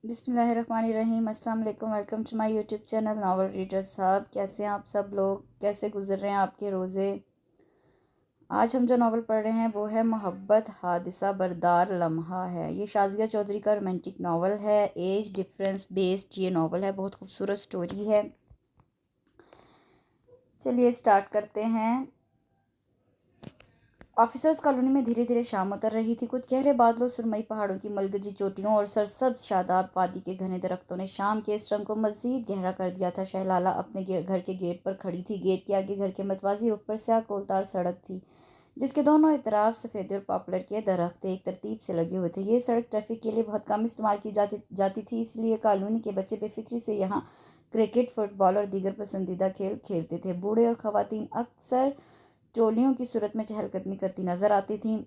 बिस्मिल्लाहिर्रहमानिर्रहीम। अस्सलाम वालेकुम। Welcome to my YouTube channel novel reader साहब। कैसे हैं आप सब लोग? कैसे गुजर रहे हैं आपके रोज़े? आज हम जो नावल पढ़ रहे हैं वो है मोहब्बत हादिसा बरदार लम्हा है। ये शाज़िया चौधरी का रोमांटिक नावल है। एज डिफरेंस बेस्ड ये नावल है। बहुत खूबसूरत स्टोरी है। चलिए स्टार्ट करते हैं। ऑफिसर्स कॉलोनी में धीरे धीरे शाम उतर रही थी। कुछ गहरे बादलों, सुरमई पहाड़ों की मलगजी चोटियों और सरसब्ज शादाब वादी के घने दरख्तों ने शाम के इस रंग को मजीद गहरा कर दिया था। शहलाला अपने घर के गेट पर खड़ी थी। गेट के आगे घर के मतवाजी रुख पर स्याह कोलतार सड़क थी, जिसके दोनों इतराफ सफ़ेद और पॉपुलर के दरख्त एक तरतीब से लगे हुए थे। ये सड़क ट्रैफिक के लिए बहुत कम इस्तेमाल की जाती थी, इसलिए कॉलोनी के बच्चे बेफिक्री से यहाँ क्रिकेट, फुटबॉल और दीगर पसंदीदा खेल खेलते थे। बूढ़े और ख़वातीन अक्सर टोलियों की सूरत में चहलकदमी करती नजर आती थीं।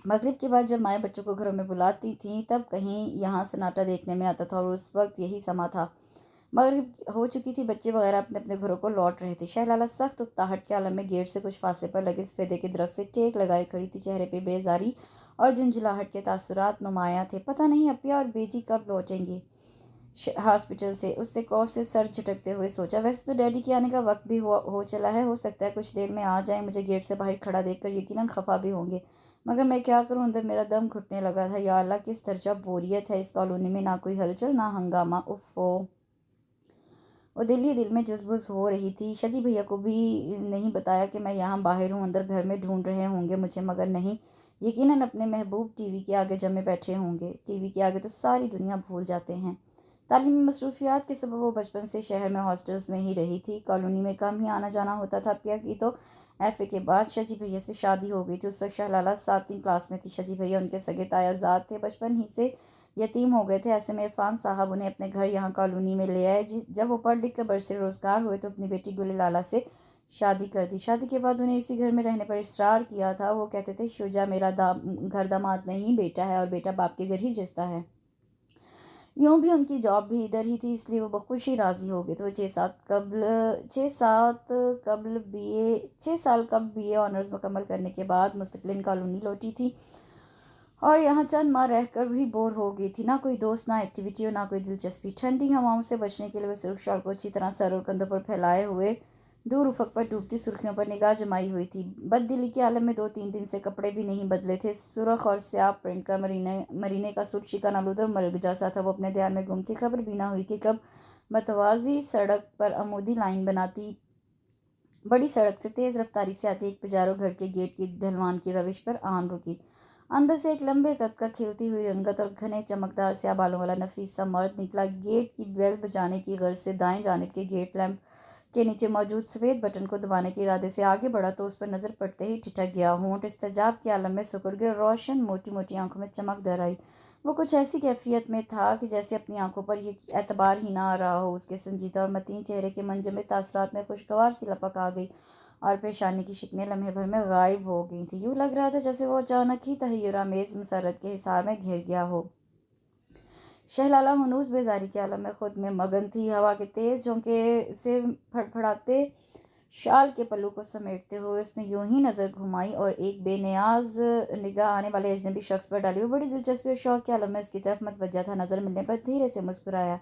मगरिब के बाद जब माएँ बच्चों को घरों में बुलाती थीं तब कहीं यहाँ सन्नाटा देखने में आता था, और उस वक्त यही समा था। मगरिब हो चुकी थी। बच्चे वगैरह अपने अपने घरों को लौट रहे थे। शहलाला सख्त उकताहट के आलम में गेट से कुछ फासले पर लगे सफेदे के दरख्त से टेक लगाए खड़ी थी। चेहरे पे बेजारी और झुंझुलाहट के तासुरात नुमाया थे। पता नहीं अपिया और बेजी कब लौटेंगे हॉस्पिटल से, उससे कौफ से सर झटकते हुए सोचा। वैसे तो डैडी के आने का वक्त भी हो चला है, हो सकता है कुछ देर में आ जाए। मुझे गेट से बाहर खड़ा देखकर यकीनन खफा भी होंगे, मगर मैं क्या करूं? अंदर मेरा दम घुटने लगा था। या अल्लाह, किस दर्जा बोरियत है इस कॉलोनी में। ना कोई हलचल, ना हंगामा। उफ़ो। वो दिल ही दिल में जुज़बुज़ हो रही थी। शजी भैया को भी नहीं बताया कि मैं यहाँ बाहर हूँ। अंदर घर में ढूंढ रहे होंगे मुझे, मगर नहीं, यकीनन अपने महबूब टीवी के आगे जमे बैठे होंगे। टीवी के आगे तो सारी दुनिया भूल जाते हैं। तालीमी मसरूफियात के सबब वो बचपन से शहर में हॉस्टल्स में ही रही थी। कॉलोनी में कम ही आना जाना होता था। पिया की तो एफए के बाद शजी भैया से शादी हो गई थी। उस वक्त शहलाला 7वीं क्लास में थी। शजी भैया उनके सगे तायाजाद थे, बचपन ही से यतीम हो गए थे। ऐसे में इरफान साहब उन्हें अपने घर यहाँ कॉलोनी में ले आए। जब वो पढ़ लिख कर बरसे रोजगार हुए तो अपनी बेटी गुल लाला से शादी कर दी। शादी के बाद उन्हें इसी घर में रहने पर इसरार किया था। वो कहते थे, शुजा मेरा घर दामाद नहीं, बेटा है, और बेटा बाप के घर ही जचता है। यूँ भी उनकी जॉब भी इधर ही थी, इसलिए वो बखुशी राजी हो गए। तो 6 साल कब बीए ऑनर्स मुकम्मल करने के बाद मुस्तकिल कॉलोनी लौटी थी, और यहाँ चंद माह रहकर भी बोर हो गई थी। ना कोई दोस्त, ना एक्टिविटी और ना कोई दिलचस्पी। ठंडी हवाओं से बचने के लिए वो सिर्फ शॉल को अच्छी तरह सर और कंधों पर फैलाए हुए दूर उफक पर डूबती सुर्खियों पर निगाह जमाई हुई थी। बददिली के आलम में 2-3 दिन से कपड़े भी नहीं बदले थे। सुरख और स्याह प्रिंट का मरीने का सूट शिकन आलूद और मलगजा सा था। वो अपने ध्यान में गुम थी। खबर भी ना हुई कि कब मतवाजी सड़क पर अमूदी लाइन बनाती बड़ी सड़क से तेज रफ्तारी से आती एक पिजारो घर के गेट की ढलवान की रविश पर आन रुकी। अंदर से एक लंबे कद का खिलती हुई रंगत और घने चमकदार स्याह बालों वाला नफीस सा मर्द निकला। गेट की बेल बजाने की गर्ज से दाएं जानिब के गेट लैंप के नीचे मौजूद सफ़ेद बटन को दबाने के इरादे से आगे बढ़ा तो उस पर नजर पड़ते ही ठिठक गया। होंठ इस्तेजाब के आलम में सिकुड़ गए। रोशन मोटी मोटी आंखों में चमक दर आई। वो कुछ ऐसी कैफियत में था कि जैसे अपनी आंखों पर ये एतबार ही ना आ रहा हो। उसके संजीदा और मतीन चेहरे के मंजमे तासरात में खुशगवार सी लपक आ गई, और पेशानी की शिकनें लम्हे भर में गायब हो गई थी। यूँ लग रहा था जैसे वो अचानक ही तहय्युरामेज़ मसरत के हिसार में घिर गया हो। शहलाला हनूज बेजारी के आलम में खुद में मगन थी। हवा के तेज झोंके से फड़फड़ाते शाल के पल्लू को समेटते हुए उसने यूं ही नज़र घुमाई और एक बेनियाज निगाह आने वाले अजनबी शख्स पर डाली। वो बड़ी दिलचस्पी और शौक के आलम में उसकी तरफ मतवज्जा था। नज़र मिलने पर धीरे से मुस्कुराया।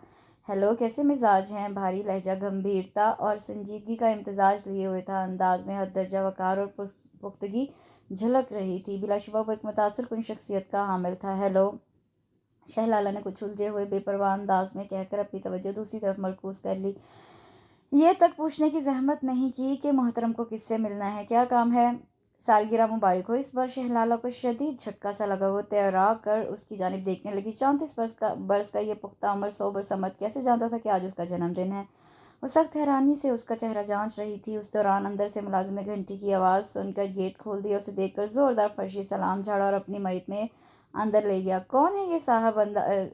हेलो, कैसे मिजाज हैं? भारी लहजा गंभीरता और संजीदगी का इम्तजाज लिए हुए था। अंदाज में हद दर्जा वकार और पुख्तगी झलक रही थी। बिलाशुबा वो एक मुतासर कुन शख्सियत का हामिल था। हेलो, शहलाला ने कुछ उलझे हुए बेपरवाह अंदाज में कहकर अपनी तवज्जो दूसरी तरफ मरकूज कर ली। ये तक पूछने की जहमत नहीं की कि मोहतरम को किससे मिलना है, क्या काम है। सालगिरह मुबारक हो। इस बार शहलाला को शदीद झटका सा लगा। वो तैरा कर उसकी जानिब देखने लगी। 34 बरस का ये पुख्ता उम्र सोबर समझ कैसे जानता था कि आज उसका जन्मदिन है। वो सख्त हैरानी से उसका चेहरा जांच रही थी। उस दौरान अंदर से मुलाजिम ने घंटी की आवाज़ सुनकर गेट खोल दिया। उसे देखकर जोरदार फर्शी सलाम झाड़ा और अपनी मैत में अंदर ले गया। कौन है ये साहब?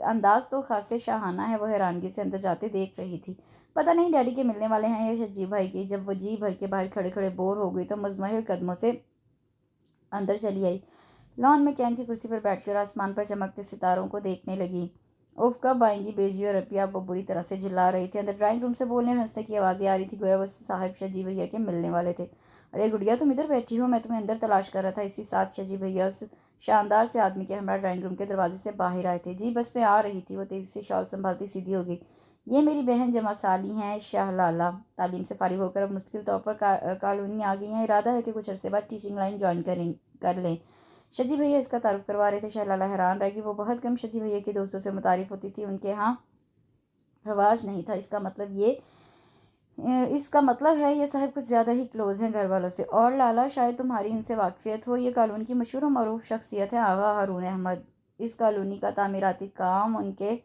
अंदाज तो खासे शाहाना है। वो हैरानगी से अंदर जाते देख रही थी। पता नहीं डैडी के मिलने वाले हैं या शजी भाई की। जब वो जी भर के बाहर खड़े खड़े बोर हो गई तो मुज़महिल कदमों से अंदर चली आई। लॉन में कैन की कुर्सी पर बैठकर आसमान पर चमकते सितारों को देखने लगी। उफ, कब आएंगी बेजी और अपिया? वो बुरी तरह से चिल्ला रही थी। अंदर ड्राइंग रूम से बोलने और हंसने की आवाज़ें आ रही थी, गोया वो साहिब शजी भैया के मिलने वाले थे। अरे गुड़िया, तुम इधर बैठी हो? मैं तुम्हें अंदर तलाश कर रहा था। इसी साथ शजी भैया شاندار سے آدمی کے ہمراہ ڈرائنگ روم کے دروازے سے باہر آئے تھے۔ جی بس میں آ رہی تھی، وہ تیزی سے شال سنبھالتی سیدھی ہو گئی۔ یہ میری بہن جمع سالی ہیں شاہ لالہ، تعلیم سے فارغ ہو کر اب مستقل طور پر کالونی آ گئی ہیں، ارادہ ہے کہ کچھ عرصے بعد ٹیچنگ لائن جوائن کر لیں۔ شجی بھیا اس کا تعارف کروا رہے تھے۔ شاہ لالہ حیران رہ گئی، وہ بہت کم شجی بھیا کے دوستوں سے متعارف ہوتی تھی، ان کے ہاں رواج نہیں تھا۔ اس کا مطلب ہے یہ صاحب کچھ زیادہ ہی کلوز ہیں گھر والوں سے۔ اور لالا شاید تمہاری ان سے واقفیت ہو، یہ کالونی کی مشہور و معروف شخصیت ہے آغا ہارون احمد۔ اس کالونی کا تعمیراتی کام ان کے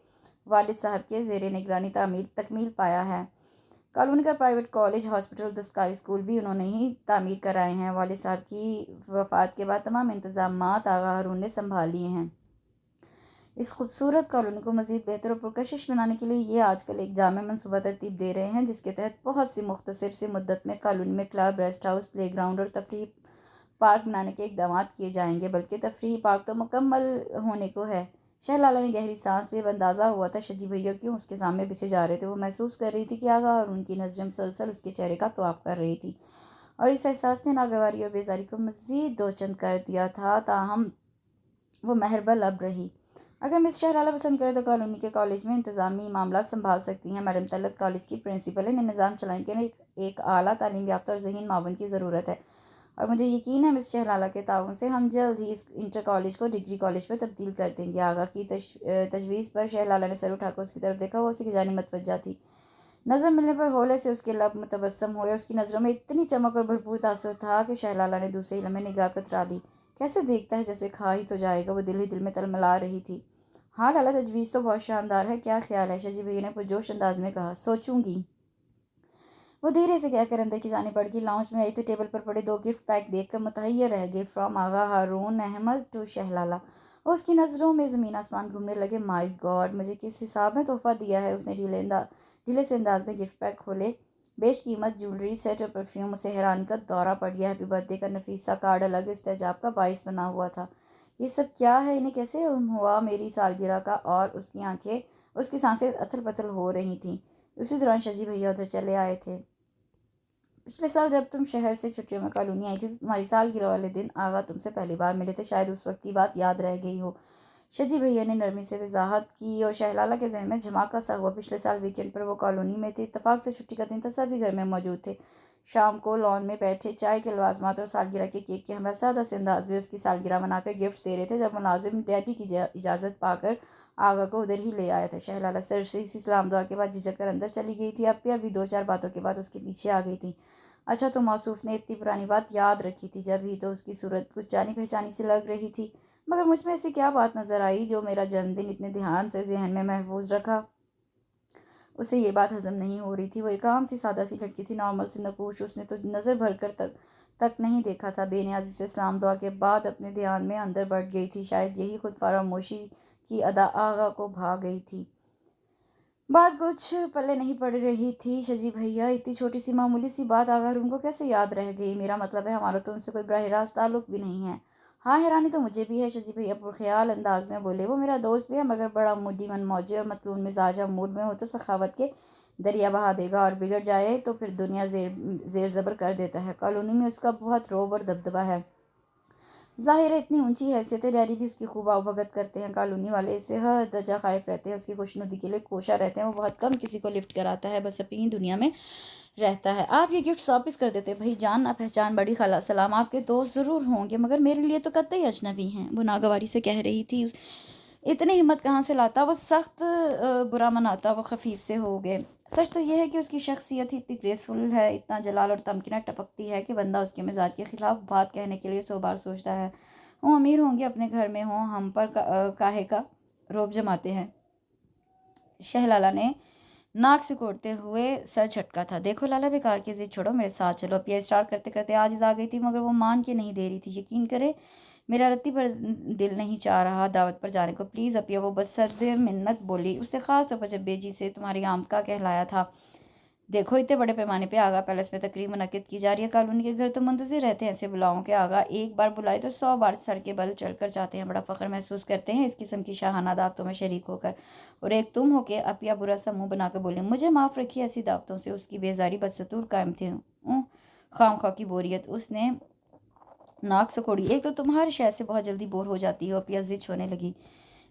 والد صاحب کے زیر نگرانی تکمیل پایا ہے۔ کالونی کا پرائیویٹ کالج، ہاسپٹل، دستکاری اسکول بھی انہوں نے ہی تعمیر کرائے ہیں۔ والد صاحب کی وفات کے بعد تمام انتظامات آغا ہارون نے سنبھال لیے ہیں۔ اس خوبصورت کالونی کو مزید بہتر اور پرکشش بنانے کے لیے یہ آج کل ایک جامع منصوبہ ترتیب دے رہے ہیں، جس کے تحت بہت سی مختصر سی مدت میں کالونی میں club, rest house, play ground اور تفریحی پارک بنانے کے اقدامات کیے جائیں گے، بلکہ تفریحی پارک تو مکمل ہونے کو ہے۔ شاہ لالہ نے گہری سانس لی۔ اب اندازہ ہوا تھا شجی بھیا کیوں اس کے سامنے بچھے جا رہے تھے۔ وہ محسوس کر رہی تھی کہ آغا اور ان کی نظریں مسلسل اس کے چہرے کا طواف کر رہی تھی، اور اس احساس نے ناگواری اور بیزاری کو مزید دوچند کر دیا تھا۔ تاہم وہ مہربا لب رہی۔ اگر مس شاہ لالہ پسند کرے تو کالونی کے کالج میں انتظامی معاملات سنبھال سکتی ہیں۔ میڈم طلعت کالج کی پرنسپل ہے، انہیں نظام چلانے کے لیے ایک اعلیٰ تعلیم یافتہ اور ذہین معاون کی ضرورت ہے، اور مجھے یقین ہے مس شاہ لالہ کے تعاون سے ہم جلد ہی اس انٹر کالج کو ڈگری کالج میں تبدیل کر دیں گے۔ آغا کی تجویز پر شاہ لالہ نے سر اٹھا کر اس کی طرف دیکھا، وہ اسی کی جانب متوجہ تھی۔ نظر ملنے پر ہولے سے اس کے لب متبسم ہوئے۔ اس کی نظروں میں اتنی چمک اور بھرپور تاثر تھا کہ شاہ لالہ نے دوسرے ہی لمحے نگاہ کترا لی۔ کیسے دیکھتا ہے جیسے کھا ہی تو جائے گا، وہ دل ہی دل میں تلملا رہی تھی۔ ہاں لالا، تجویز تو بہت شاندار ہے، کیا خیال ہے؟ شجی بھیا نے پرجوش انداز میں کہا۔ سوچوں گی، وہ دھیرے سے کہہ کر اندر کی جانب بڑھ گئی۔ لاؤنج میں آئی تو ٹیبل پر پڑے 2 گفٹ پیک دیکھ کر متحیر رہ گئی۔ From Agha Haroon Ahmed to Shah Lala. اس کی نظروں میں زمین آسمان گھومنے لگے۔ مائی گاڈ، مجھے کس حساب میں تحفہ دیا ہے؟ اس نے ڈھیلے سے انداز میں گفٹ پیک کھولے۔ بیش قیمت جیولری سیٹ اور پرفیوم۔ اسے حیرانی کا دورہ پڑ گیا۔ ہیپی برتھ ڈے کا نفیس سا کارڈ الگ استعجاب کا باعث بنا ہوا تھا۔ یہ سب کیا ہے؟ انہیں کیسے علم ہوا میری سالگرہ کا؟ اور اس کی سانسیں اتھل پتھل ہو رہی تھیں۔ اسی دوران شجی بھیا ادھر چلے آئے تھے۔ پچھلے سال جب تم شہر سے چھٹیوں میں کالونی آئی تھی تو تمہاری سالگرہ والے دن آغا تم سے پہلی بار ملے تھے، شاید اس وقت کی بات یاد رہ گئی ہو۔ شجی بھیا نے نرمی سے وضاحت کی، اور شاہ لالہ کے ذہن میں جھماکا سا ہوا۔ پچھلے سال ویکینڈ پر وہ کالونی میں تھے، اتفاق سے چھٹی کا دن تھا، سبھی گھر میں موجود تھے۔ شام کو لان میں بیٹھے چائے کے لوازمات اور سالگرہ کے کیک کے ہمراہ سادہ سے انداز میں اس کی سالگرہ منا کر گفٹس دے رہے تھے، جب ملازم ڈیڈی کی اجازت پا کر آغا کو ادھر ہی لے آیا تھا۔ شاہ لالہ سرسری سی سلام دعا کے بعد جھجک کر اندر چلی گئی تھی۔ اپیا بھی 2-4 باتوں کے بعد اس کے پیچھے آ گئی تھی۔ اچھا تو موصوف نے اتنی پرانی بات یاد رکھی تھی، جب ہی تو اس کی صورت کچھ جانی پہچانی سی لگ رہی تھی، مگر مجھ میں ایسی کیا بات نظر آئی جو میرا جنم دن اتنے دھیان سے ذہن میں محفوظ رکھا؟ اسے یہ بات ہضم نہیں ہو رہی تھی۔ وہ ایک عام سی سادہ سی لڑکی تھی، نارمل سی نقوش۔ اس نے تو نظر بھر کر تک نہیں دیکھا تھا۔ بے نیازی سے سلام دعا کے بعد اپنے دھیان میں اندر بڑھ گئی تھی۔ شاید یہی خود فراموشی کی ادا آغا کو بھا گئی تھی۔ بات کچھ پلے نہیں پڑ رہی تھی۔ شجی بھیا، اتنی چھوٹی سی معمولی سی بات آغا ہارون کو کیسے یاد رہ گئی؟ میرا مطلب ہے ہمارا تو ان سے کوئی براہ راست تعلق بھی نہیں ہے۔ ہاں، حیرانی تو مجھے بھی ہے، شجی بھیا پرخیال انداز میں بولے۔ وہ میرا دوست بھی ہے، مگر بڑا موڈی من موجے اور مطلون مزاج ہے۔ موڈ میں ہو تو سخاوت کے دریا بہا دے گا، اور بگڑ جائے تو پھر دنیا زیر زبر کر دیتا ہے۔ کالونی میں اس کا بہت رعب اور دبدبہ ہے۔ ظاہر ہے اتنی اونچی حیثیت ہے، ڈیڈی بھی اس کی خوب آؤبھگت کرتے ہیں۔ کالونی والے اس سے ہر درجہ خائف رہتے ہیں، اس کی خوشنودی کے لیے کوشاں رہتے ہیں۔ وہ بہت کم کسی کو لفٹ کراتا ہے، بس اپنی دنیا میں رہتا ہے۔ آپ یہ گفٹ واپس کر دیتے بھائی جان، نہ پہچان بڑی خالہ سلام، آپ کے دوست ضرور ہوں گے، مگر میرے لیے تو قطعی اجنبی ہیں، وہ ناگواری سے کہہ رہی تھی۔ اتنی ہمت کہاں سے لاتا؟ وہ سخت برا مناتا۔ وہ خفیف سے ہو گئے۔ سچ تو یہ ہے کہ اس کی شخصیت ہی اتنی گریسفل ہے، اتنا جلال اور تمکنہ ٹپکتی ہے کہ بندہ اس کے مزاج کے خلاف بات کہنے کے لیے 100 بار سوچتا ہے۔ وہ امیر ہوں گے، اپنے گھر میں ہوں، ہم پر کاہے کا روب جماتے ہیں؟ شاہ لالہ نے ناک سے کوڑتے ہوئے سر جھٹکا تھا۔ دیکھو لالا، بیکار کی ضد چھوڑو، میرے ساتھ چلو۔ اپیا اسٹارٹ کرتے کرتے عاجز آ گئی تھی، مگر وہ مان کے نہیں دے رہی تھی۔ یقین کرے، میرا رتی پر دل نہیں چاہ رہا دعوت پر جانے کو۔ پلیز اپیا، وہ بس صد منت بولی۔ اس سے خاص طور پر جب بیجی سے تمہاری آمد کا کہلایا تھا۔ دیکھو، اتنے بڑے پیمانے پہ آغا پیلس میں تقریب منعقد کی جا رہی ہے۔ کالونی کے گھر تو منتظر رہتے ہیں ایسے بلاؤں کے۔ آغا ایک بار بلائے تو 100 بار سر کے بل چڑھ کر جاتے ہیں، بڑا فخر محسوس کرتے ہیں اس قسم کی شاہانہ دعوتوں میں شریک ہو کر۔ اور ایک تم ہو کے اپیا برا سا منہ بنا کر بولیں، مجھے معاف رکھیے، ایسی دعوتوں سے اس کی بیزاری بدستور قائم تھی۔ خواہ کی بوریت۔ اس نے नाक सिकोड़ी। एक तो तुम हर शय से बहुत जल्दी बोर हो जाती हो। अपिया जिद होने लगी।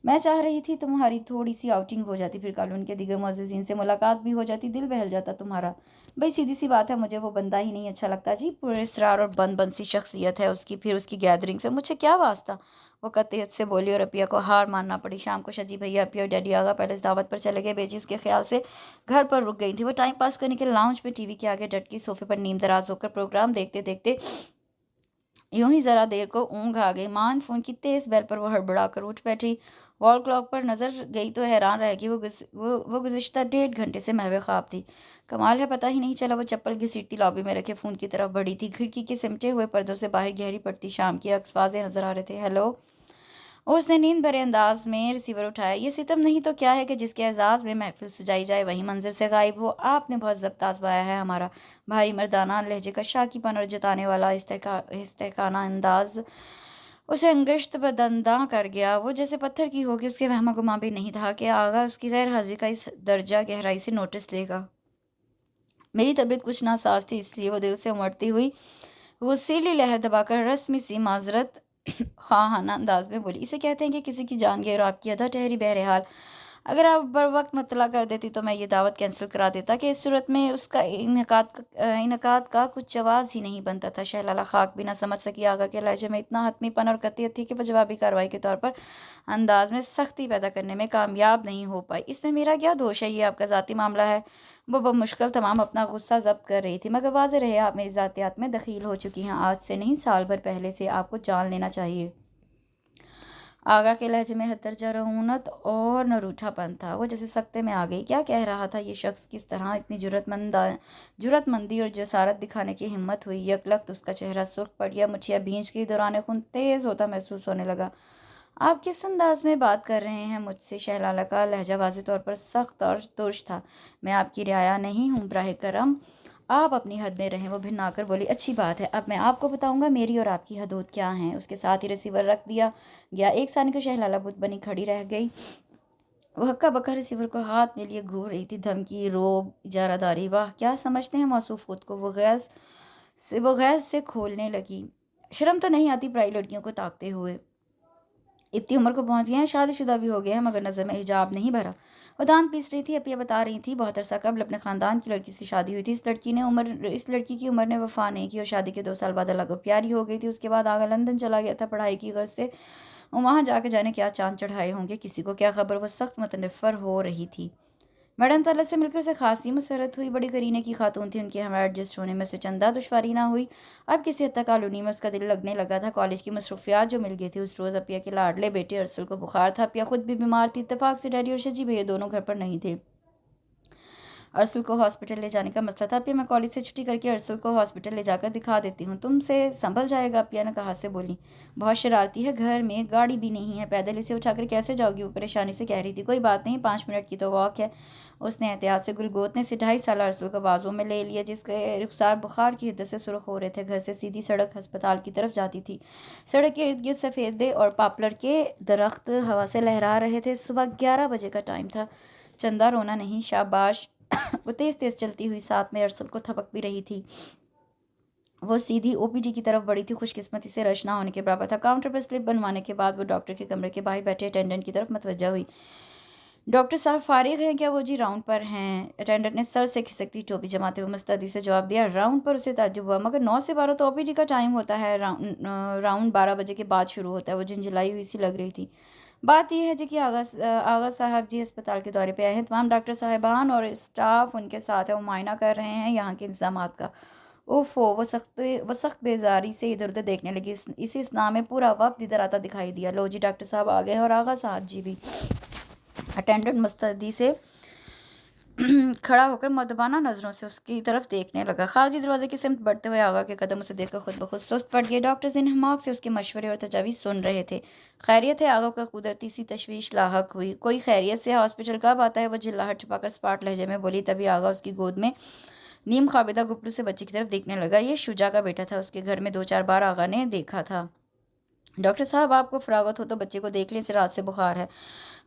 मैं चाह रही थी तुम्हारी थोड़ी सी आउटिंग हो जाती, फिर कॉलोनी के दिगर मुअज़्ज़िज़ीन से मुलाकात भी हो जाती, दिल बहल जाता तुम्हारा। भाई सीधी सी बात है, मुझे वो बंदा ही नहीं अच्छा लगता जी। पुरस्रार और बंद बंद सी शख्सियत है उसकी, फिर उसकी गैदरिंग से मुझे क्या वास्ता। वो कतियत से बोली और अपिया को हार मानना पड़ी। शाम को शजी भैया, अपिया और डैडी आगा पहले दावत पर चले गए। बेजी उसके ख्याल से घर पर रुक गई थी। वो टाइम पास करने के लाउंज में टीवी के आगे डट के सोफे पर नीम दराज होकर प्रोग्राम देखते देखते यूं ही जरा देर को ऊँघ आ गई। मान फोन की तेज बेल पर वो हड़बड़ा कर उठ बैठी। वॉल क्लॉक पर नजर गई तो हैरान रह गई। वो गुज़िश्ता 1.5 घंटे से महवे ख्वाब थी। कमाल है, पता ही नहीं चला। वो चप्पल घसीटती लॉबी में रखे फ़ोन की तरफ बढ़ी थी। खिड़की के सिमटे हुए पर्दों से बाहर गहरी पड़ती शाम की अक्सवाज़ें नजर आ रहे थे। हेलो, उसने नींद भरे अंदाज में रिसीवर उठाया। ये सितम नहीं तो क्या है कि जिसके एजाज में महफिल सजाई जाए वही मंजर से गायब हो। आपने बहुत ज़ब्त आजमाया है हमारा। भारी मर्दाना लहजे का शाकीपन और जताने वाला इस्तेकाना अंदाज उसे अंगश्त बदंदा कर गया। वो जैसे पत्थर की होगी। उसके वहमा गुमा भी नहीं था कि आगा उसकी गैर हाजिरी का इस दर्जा गहराई से नोटिस लेगा। मेरी तबीयत कुछ नासाज थी, इसलिए वो दिल से उमड़ती हुई गुस्सीली लहर दबाकर रस्मी सी माजरत खाना अंदाज में बोली। इसे कहते हैं कि किसी की जान गई और आपकी अदा ठहरी। बहरहाल अगर आप बर वक्त मतला कर देती तो मैं ये दावत कैंसिल करा देता कि इस सूरत में उसका इनकाद का कुछ जवाब ही नहीं बनता था। शहलाला खाक भी ना समझ सकी। आगा के लहजे में इतना हतमीपन और कतियत थी कि वो जवाबी कार्रवाई के तौर पर अंदाज में सख्ती पैदा करने में कामयाब नहीं हो पाई। इसमें मेरा क्या दोष है? ये आपका ज़ाती मामला है। वो बमुश्किल तमाम अपना गुस्सा जब्त कर रही थी, मगर वाज़ेह रहे आप मेरी ज़ातियात में दखील हो चुकी हैं। आज से नहीं, साल भर पहले से आपको जान लेना चाहिए। आगा के लहजे में हतरजा रऊनत और न रूठापन था। वो जैसे सख्ते में आ गई। क्या कह रहा था ये शख्स? किस तरह इतनी जुरतमंदी और जसारत दिखाने की हिम्मत हुई? यकलख्त उसका चेहरा सुर्ख पड़ गया। मुठिया भींच गई। दौरान खून तेज होता महसूस होने लगा। आप किस अंदाज में बात कर रहे हैं मुझसे? शहलाला का लहजा वाज़ेह तौर पर सख्त और तुर्श था। मैं आपकी रियाया नहीं हूँ, बराह करम आप अपनी हद में रहें। वो भिन्न आकर बोली। अच्छी बात है, अब मैं आपको बताऊंगा मेरी और आपकी हदूद क्या हैं। उसके साथ ही रिसीवर रख दिया गया। एक सानी को शहलाला बुत बनी खड़ी रह गई। वो हक्का बक्का रिसीवर को हाथ में लिए घूर रही थी। धमकी, रोब, इजारादारी, वाह क्या समझते हैं मौसूफ खुद को। वो गैस से खोलने लगी। शर्म तो नहीं आती पराई लड़कियों को ताकते हुए? इतनी उम्र को पहुंच गए हैं, शादीशुदा भी हो गए हैं, मगर नज़र में हिजाब नहीं भरा। वो दांत पीस रही थी। अपिया बता रही थी बहुत अरसा कबल अपने खानदान की लड़की से शादी हुई थी। इस लड़की की उम्र ने वफा नहीं की और शादी के 2 साल बाद अलग प्यारी हो गई थी। उसके बाद आगा लंदन चला गया था पढ़ाई की गर्ज से। वहाँ जाके जाने क्या चांद चढ़ाए होंगे, किसी को क्या खबर। वो सख्त मुतनफ़र हो रही थी। मैडम ताला से मिलकर से खासी मुसरत हुई। बड़ी करीने की खातून थी। उनके हम एडजस्ट होने में से चंदा दुश्वारी ना हुई। अब किसी हद तक कॉलोनी में उसका दिल लगने लगा था। कॉलेज की मसरूफियात जो मिल गई थी। उस रोज़ अपिया के लाडले बेटे अरसल को बुखार था। अपिया खुद भी बीमार थी। इत्तेफाक से डैडी और शजी भैया दोनों घर पर नहीं थे। अरसल को हॉस्पिटल ले जाने का मसला था। अपिया मैं कॉलेज से छुट्टी करके अरसल को हॉस्पिटल ले जाकर दिखा देती हूँ, तुमसे संभल जाएगा। अपिया ने कहा से बोली। बहुत शरारती है, घर में गाड़ी भी नहीं है, पैदल इसे उठाकर कैसे जाओगी? वो परेशानी से कह रही थी। कोई बात नहीं, 5 मिनट की तो वॉक है। उसने एहतियात से गुलगोतने से 2.5 साल अरसल को बाजू में ले लिया, जिसके रुखसार बुखार की हिद्दत से सुर्ख हो रहे थे। घर से सीधी सड़क अस्पताल की तरफ जाती थी। सड़क के इर्द गिर्द सफ़ेदे और पापलर के दरख्त हवा से लहरा रहे थे। सुबह 11 बजे का टाइम था। चंदा रोना नहीं, शाबाश। वो तेज तेज चलती हुई साथ में अरसल को थपक भी रही थी। वो सीधी ओपीडी की तरफ बढ़ी थी। खुशकिस्मती से रश ना होने के बराबर था। काउंटर पर स्लिप बनवाने के बाद वो डॉक्टर के कमरे के बाहर बैठे अटेंडेंट की तरफ मतवज्जा हुई। डॉक्टर साहब फारिग हैं क्या? वो जी राउंड पर हैं। अटेंडेंट ने सर से खिसकती टोपी जमाते हुए मुस्तैदी से जवाब दिया। राउंड पर? उसे ताज्जुब हुआ। मगर 9 से 12 तो ओपीडी का टाइम होता है। राउंड 12 बजे के बाद शुरू होता है। वो झिंझलाई हुई सी लग रही थी। बात यह है जी कि आगा साहब जी अस्पताल के दौरे पे आए हैं। तमाम डॉक्टर साहिबान और स्टाफ उनके साथ है। वो मुआयना कर रहे हैं यहाँ के इंतजामात का। ओफो, वो सख्त बेजारी से इधर उधर देखने लगी। इसी इस्ना में पूरा वक्त इधर आता दिखाई दिया। लो जी, डॉक्टर साहब आ गए हैं और आगा साहब जी भी। अटेंडेंट मुस्तैदी से खड़ा होकर मुअद्दबाना नज़रों से उसकी तरफ देखने लगा। खारजी दरवाजे की सिमत बढ़ते हुए आगा के कदम उसे देखकर खुद ब खुद सुस्त पड़ गए। डॉक्टर्स इन हमाक से उसके मशवरे और तजावीज़ सुन रहे थे। खैरियत है? आगा का कुदरती सी तशवीश लाहक हुई। कोई खैरियत से? हॉस्पिटल कब आता है? वो चिल्लाहट छुपाकर स्पाट लहजे में बोली। तभी आगा उसकी गोद में नीम खाबिदा गुपलू से बच्चे की तरफ देखने लगा। ये शुजा का बेटा था। उसके घर में 2-4 बार आगा ने देखा था। डॉक्टर साहब, आपको फरागत हो तो बच्चे को देख लें, इसे रात से बुखार है।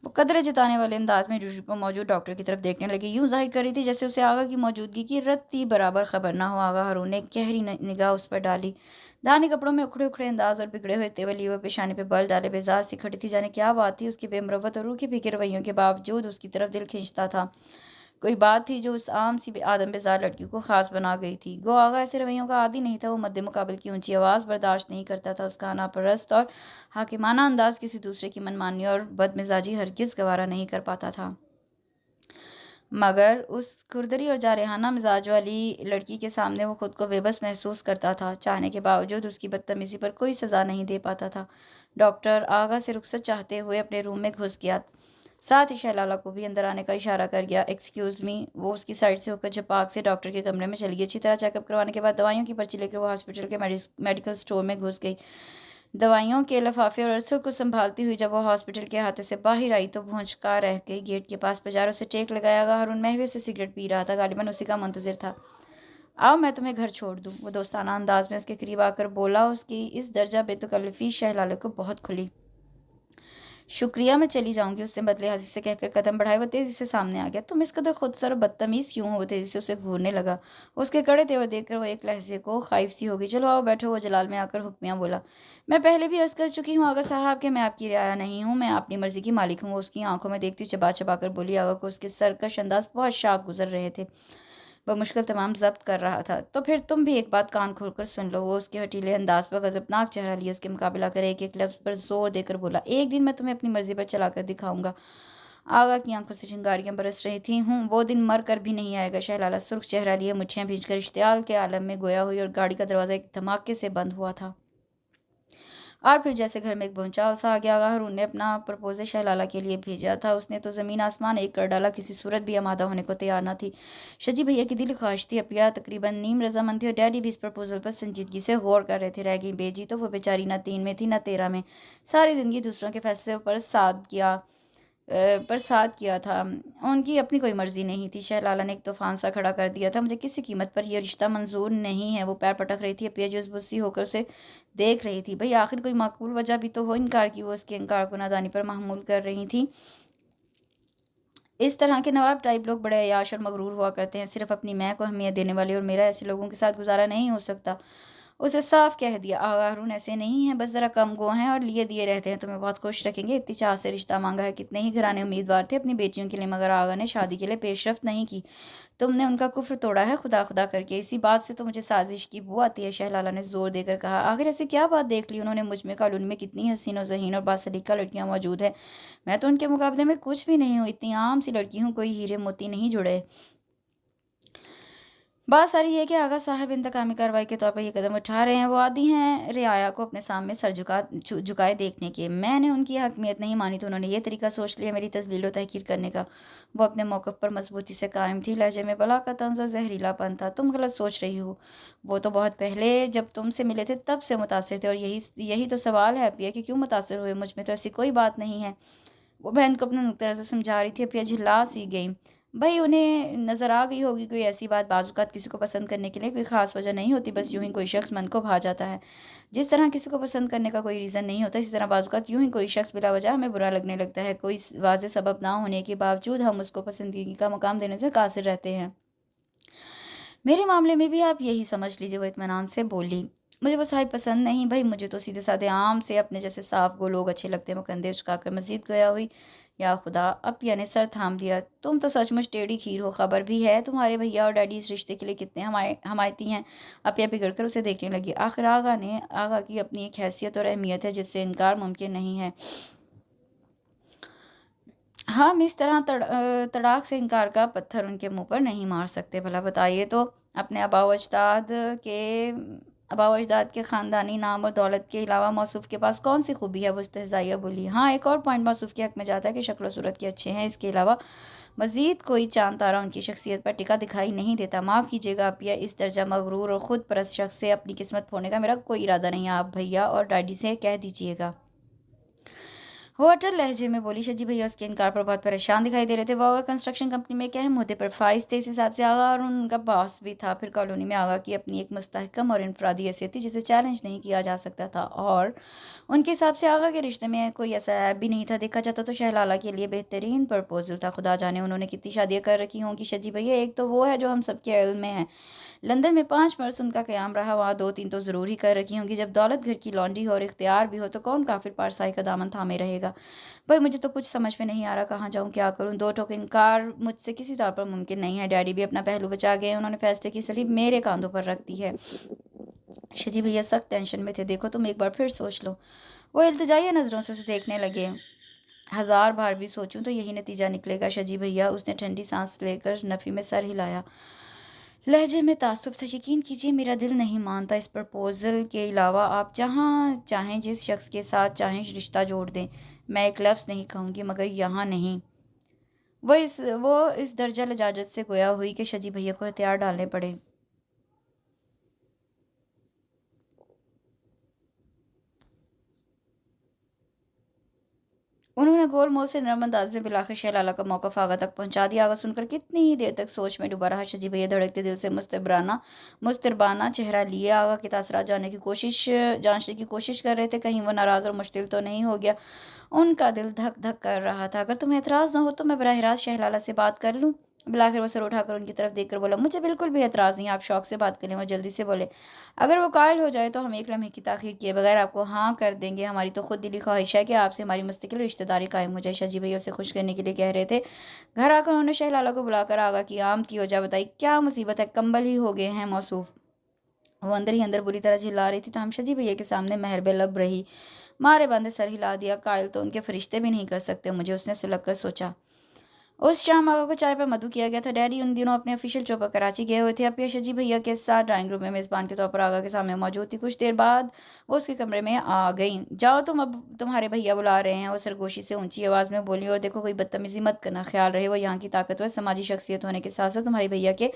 وہ قدرے جتانے والے انداز میں ڈیوٹی پر موجود ڈاکٹر کی طرف دیکھنے لگی، یوں ظاہر کر رہی تھی جیسے اسے آغا کی موجودگی کی رتی برابر خبر نہ ہو۔ آغا ہارون نے گہری نگاہ اس پر ڈالی۔ دھانی کپڑوں میں اکھڑے اکھڑے انداز اور بگڑے ہوئے تیور لیے وہ پیشانی پہ بل ڈالے بیزار سی کھڑی تھی، جانے کیا بات تھی۔ اس کی بے مروت اور روکھے پھیکے رویوں کے باوجود اس کی طرف دل کھینچتا تھا۔ کوئی بات تھی جو اس عام سی آدم بیزار لڑکی کو خاص بنا گئی تھی۔ گو آغا ایسے رویوں کا عادی نہیں تھا، وہ مد مقابل کی اونچی آواز برداشت نہیں کرتا تھا۔ اس کا انا پرست اور حاکمانہ انداز کسی دوسرے کی منمانی اور بد مزاجی ہرگز گوارا نہیں کر پاتا تھا، مگر اس کھردری اور جارحانہ مزاج والی لڑکی کے سامنے وہ خود کو بے بس محسوس کرتا تھا۔ چاہنے کے باوجود اس کی بدتمیزی پر کوئی سزا نہیں دے پاتا تھا۔ ڈاکٹر آغا سے رخصت چاہتے ہوئے اپنے روم میں گھس گیا، ساتھ ہی شہلالہ کو بھی اندر آنے کا اشارہ کر گیا۔ ایکسکیوز می، وہ اس کی سائڈ سے ہو کر جھپاک سے ڈاکٹر کے کمرے میں چلی گئی۔ اچھی طرح چیک اپ کروانے کے بعد دوائیوں کی پرچی لے کر وہ ہاسپٹل کے میڈیکل سٹور میں گھس گئی۔ دوائیوں کے لفافے اور ارسل کو سنبھالتی ہوئی جب وہ ہاسپٹل کے احاطے سے باہر آئی تو بھونچکا رہ گئی۔ گیٹ کے پاس بازاروں سے ٹیک لگایا گا ہارون محوے سے سگریٹ پی رہا تھا، غالباً اسی کا منتظر تھا۔ آؤ میں تمہیں گھر چھوڑ دوں، وہ دوستانہ انداز میں اس کے قریب آ کر بولا۔ اس کی اس درجہ بے تکلفی شہلالے کو بہت کھلی۔ شکریہ، میں چلی جاؤں گی، اس نے بد لحاظی سے کہہ کر قدم بڑھائے۔ وہ تیزی سے سامنے آ گیا۔ تم اس قدر خود سر و بدتمیز کیوں ہو؟ وہ تیزی سے اسے گھورنے لگا۔ اس کے کڑے تیور دیکھ کر وہ ایک لحظے کو خائف سی ہو گئی۔ چلو آؤ بیٹھو، وہ جلال میں آ کر حکمیاں بولا۔ میں پہلے بھی عرض کر چکی ہوں آغا صاحب کہ میں آپ کی رعایا نہیں ہوں، میں اپنی مرضی کی مالک ہوں، وہ اس کی آنکھوں میں دیکھتی چبا چبا کر بولی۔ آغا کو اس کے سرکش انداز بہت شاق گزر رہے تھے، بمشکل تمام ضبط کر رہا تھا۔ تو پھر تم بھی ایک بات کان کھول کر سن لو، وہ اس کے ہٹیلے انداز پر غضبناک چہرہ لیے اس کے مقابلہ کر ایک ایک لفظ پر زور دے کر بولا۔ ایک دن میں تمہیں اپنی مرضی پر چلا کر دکھاؤں گا۔ آغا کی آنکھوں سے چنگاریاں برس رہی تھیں۔ وہ دن مر کر بھی نہیں آئے گا۔ شہلالہ سرخ چہرہ لیے مچھیاں بھیج کر اشتعال کے عالم میں گویا ہوئی اور گاڑی کا دروازہ ایک دھماکے سے بند ہوا تھا، اور پھر جیسے گھر میں ایک بھونچال سا آ گیا۔ آغا ہارون نے اپنا پرپوزل شہلالہ کے لیے بھیجا تھا، اس نے تو زمین آسمان ایک کر ڈالا، کسی صورت بھی آمادہ ہونے کو تیار نہ تھی۔ شجی بھیا کی دلی خواہش تھی، اپیا تقریباً نیم رضامند تھی، اور ڈیڈی بھی اس پرپوزل پر سنجیدگی سے غور کر رہے تھے۔ رہ گئی بیجی تو وہ بیچاری نہ 3 میں تھی نہ 13 میں، ساری زندگی دوسروں کے فیصلے پر ساتھ کیا تھا، ان کی اپنی کوئی مرضی نہیں تھی۔ شہلالہ نے ایک طوفان سا کھڑا کر دیا تھا۔ مجھے کسی قیمت پر یہ رشتہ منظور نہیں ہے، وہ پیر پٹک رہی تھی۔ اپیا جز بزی ہو کر اسے دیکھ رہی تھی۔ بھئی آخر کوئی معقول وجہ بھی تو ہو انکار کی۔ وہ اس کے انکار کو نادانی پر محمول کر رہی تھی۔ اس طرح کے نواب ٹائپ لوگ بڑے عیاش اور مغرور ہوا کرتے ہیں، صرف اپنی میں کو اہمیت دینے والے، اور میرا ایسے لوگوں کے ساتھ گزارا نہیں ہو سکتا۔ اسے صاف کہہ دیا، آغا ہارون ایسے نہیں ہیں، بس ذرا کم گو ہیں اور لیے دیے رہتے ہیں، تمہیں بہت خوش رکھیں گے۔ اتنی چاہ سے رشتہ مانگا ہے، کتنے ہی گھرانے امیدوار تھے اپنی بیٹیوں کے لیے، مگر آغا نے شادی کے لیے پیش رفت نہیں کی۔ تم نے ان کا کفر توڑا ہے، خدا خدا کر کے، اسی بات سے تو مجھے سازش کی بو آتی ہے، شہلالہ نے زور دے کر کہا۔ آخر ایسے کیا بات دیکھ لی انہوں نے مجھ میں؟ کالونی میں کتنی حسین و ذہین اور باسلیقہ لڑکیاں موجود ہیں، میں تو ان کے مقابلے میں کچھ بھی نہیں ہوں، اتنی عام سی لڑکی ہوں، کوئی ہیرے موتی نہیں جڑے۔ بات ساری یہ کہ آغا صاحب انتقامی کارروائی کے طور پر یہ قدم اٹھا رہے ہیں، وہ عادی ہیں رعایا کو اپنے سامنے سر جھکائے دیکھنے کے۔ میں نے ان کی حاکمیت نہیں مانی تو انہوں نے یہ طریقہ سوچ لیا میری تذلیل و تحقیر کرنے کا۔ وہ اپنے موقف پر مضبوطی سے قائم تھی، لہجے میں بلا کا طنز اور زہریلا پن تھا۔ تم غلط سوچ رہی ہو، وہ تو بہت پہلے جب تم سے ملے تھے تب سے متاثر تھے، اور یہی تو سوال ہے اپیا کہ کیوں متاثر ہوئے؟ مجھ میں تو ایسی کوئی بات نہیں ہے، وہ بہن کو اپنا نقطہ نظر سمجھا رہی تھی۔ اپیا جھلا سی گئی۔ بھائی انہیں نظر آ گئی ہوگی کوئی ایسی بات، بعض اوقات کسی کو پسند کرنے کے لیے کوئی خاص وجہ نہیں ہوتی، بس یوں ہی کوئی شخص من کو بھا جاتا ہے۔ جس طرح کسی کو پسند کرنے کا کوئی ریزن نہیں ہوتا، اسی طرح بعض اوقات یوں ہی کوئی شخص بلا وجہ ہمیں برا لگنے لگتا ہے، کوئی واضح سبب نہ ہونے کے باوجود ہم اس کو پسندیدگی کا مقام دینے سے قاصر رہتے ہیں۔ میرے معاملے میں بھی آپ یہی سمجھ لیجیے، وہ اطمینان سے بولی۔ مجھے وہ صاحب پسند نہیں بھائی، مجھے تو سیدھے سادے عام سے اپنے جیسے صاف گو لوگ اچھے لگتے ہیں۔ وہ کندھے اچکا کر مزید گویا ہوئی۔ یا خدا، اپیا نے سر تھام دیا، تم تو سچ مچ ٹیڑھی کھیر ہو، خبر بھی ہے تمہارے بھیا اور ڈیڈی اس رشتے کے لیے کتنے حمایتی ہیں؟ اپیا بگڑ کر اسے دیکھنے لگی۔ آخر آغا کی اپنی ایک حیثیت اور اہمیت ہے جس سے انکار ممکن نہیں ہے، ہم اس طرح تڑاک سے انکار کا پتھر ان کے منہ پر نہیں مار سکتے۔ بھلا بتائیے تو اپنے آباء و اجداد کے خاندانی نام اور دولت کے علاوہ موصوف کے پاس کون سی خوبی ہے؟ وہ استہزائیہ بولی۔ ہاں، ایک اور پوائنٹ موصوف کے حق میں جاتا ہے کہ شکل و صورت کے اچھے ہیں، اس کے علاوہ مزید کوئی چاند تارہ ان کی شخصیت پر ٹکا دکھائی نہیں دیتا۔ معاف کیجیے گا اپیا، اس درجہ مغرور اور خود پرست شخص سے اپنی قسمت پھوڑنے کا میرا کوئی ارادہ نہیں ہے، آپ بھیا اور ڈیڈی سے کہہ دیجیے گا۔ वो अटल लहजे में बोली। शजी भैया उसके इनकार पर बहुत परेशान दिखाई दे रहे थे। वो आगा कंस्ट्रक्शन कंपनी में एक अहम मुद्दे पर फाइज थे इस हिसाब से आगा, और उनका बॉस भी था। फिर कॉलोनी में आगा की अपनी एक मुस्तहकम और इनफरादी हैसियत थी जिसे चैलेंज नहीं किया जा सकता था, और उनके हिसाब से आगा के रिश्ते में कोई ऐसा ऐप भी नहीं था। देखा जाता तो शहलाला के लिए बेहतरीन प्रपोजल था। खुदा जाने उन्होंने कितनी शादियाँ कर रखी होंगी शजी भैया। एक तो वो है जो हम सबके इल्म में है, लंदन में 5 बरस उनका क़याम रहा, वहाँ 2-3 तो ज़रूर ही कर रखी होंगी। जब दौलत घर की लॉन्ड्री हो और इख्तियार भी हो तो कौन काफिर पारसाई का दामन थामे रहेगा। भाई मुझे तो कुछ समझ में नहीं आ रहा, कहाँ जाऊँ, क्या करूँ। दो टोक इनकार मुझसे किसी तौर पर मुमकिन नहीं है। डैडी भी अपना पहलू बचा गए, उन्होंने फैसले की सलीब मेरे कांधों पर रख दी है। शजी भैया सख्त टेंशन में थे। देखो तुम एक बार फिर सोच लो। वो इल्तिजाई नज़रों से उसे देखने लगे। 1000 बार भी सोचूं तो यही नतीजा निकलेगा शजी भैया। उसने ठंडी सांस लेकर नफ़ी में सर हिलाया। लहजे में तासुब था। यकीन कीजिए मेरा दिल नहीं मानता इस प्रपोजल के अलावा आप जहाँ चाहें जिस शख्स के साथ चाहें रिश्ता जोड़ दें। मैं एक लफ्ज़ नहीं कहूँगी मगर यहाँ नहीं। वो इस दर्जा लजाजत से गोया हुई कि शजी भैया को हथियार डालने पड़े। उन्होंने गोल मोल से नरम अंदाज में बिलाखिर शहलाला का मौक़िफ़ आगा तक पहुंचा दिया। आगा सुनकर कितनी ही देर तक सोच में डूबा रहा। शजी भैया धड़कते दिल से मुस्तरबाना चेहरा लिए आगा के तासरात जांचने की कोशिश कर रहे थे। कहीं वो नाराज़ और मुश्तिल तो नहीं हो गया। उनका दिल धक धक कर रहा था। अगर तुम्हें एतराज़ न हो तो मैं बराह रास्त शहलाला से बात कर लूँ। बिलाखिर वो सर उठाकर उनकी तरफ देखकर बोला, मुझे बिल्कुल भी एतराज़ नहीं, आप शौक से बात करें। वो जल्दी से बोले, अगर वो कायल हो जाए तो हम एक लम्हे की ताख़ीर किए बगैर आपको हाँ कर देंगे। हमारी तो खुद दिली ख्वाहिश है कि आपसे हमारी मुस्तकिल रिश्तेदारी कायम हो जाए। शजी भैया उसे खुश करने के लिए कह रहे थे। घर आकर उन्होंने शहलाला को बुलाकर आगा की आमद की वजह बताई। क्या मुसीबत है, कंबल ही हो गए हैं मौसूफ। वो अंदर ही अंदर बुरी तरह चिल्ला रही थी। तमाम शजी भैया के सामने महरबे लब रही। मारे बंदे सर हिला दिया। कायल तो उनके फरिश्ते भी नहीं कर सकते मुझे, उसने सुलग कर सोचा। उस शाम आगा को चाय पर मधु किया गया था। डैडी उन दिनों अपने ऑफिशियल ट्रिप पर कराची गए हुए थे। अब शजी भैया के साथ ड्राइंग रूम में मेज़बान के तौर पर आगा के सामने मौजूद थी। कुछ देर बाद वो उसके कमरे में आ गई। जाओ तुम, अब तुम्हारे भैया बुला रहे हैं। वो सरगोशी से ऊंची आवाज़ में बोली, और देखो कोई बदतमीजी मत करना, ख्याल रहे वो यहाँ की ताकतवर समाजी शख्सियत होने के साथ साथ तुम्हारे भैया के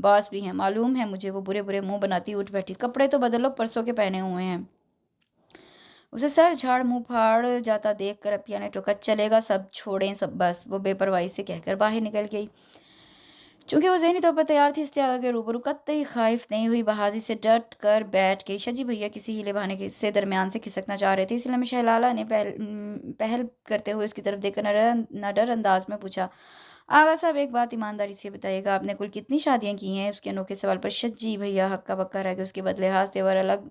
बॉस भी हैं। मालूम है मुझे। वो बुरे बुरे मुंह बनाती उठ बैठी। कपड़े तो बदलो, परसों के पहने हुए हैं। उसे सर झाड़ मुंह फाड़ जाता देखकर अपिया ने टोका, चलेगा, सब छोड़ें सब बस। वो बेपरवाही से कहकर बाहर निकल गई। चूंकि वो ज़हनी तौर पर तैयार थी इसलिए आगे के रूबरू कतई खाइफ नहीं हुई, बहादुरी से डट कर बैठ गई। शजी भैया किसी हीले बहाने से दरमियान से खिसकना चाह रहे थे, इसलिए में शहलाला ने पहल करते हुए उसकी तरफ देखकर नडर अंदाज में पूछा, आगा साहब एक बात ईमानदारी से बताइएगा, आपने कुल कितनी शादियां की हैं। उसके अनोखे सवाल पर शजी भैया हक्का बक्का रह गए। उसके बदले हाथ तेवर अलग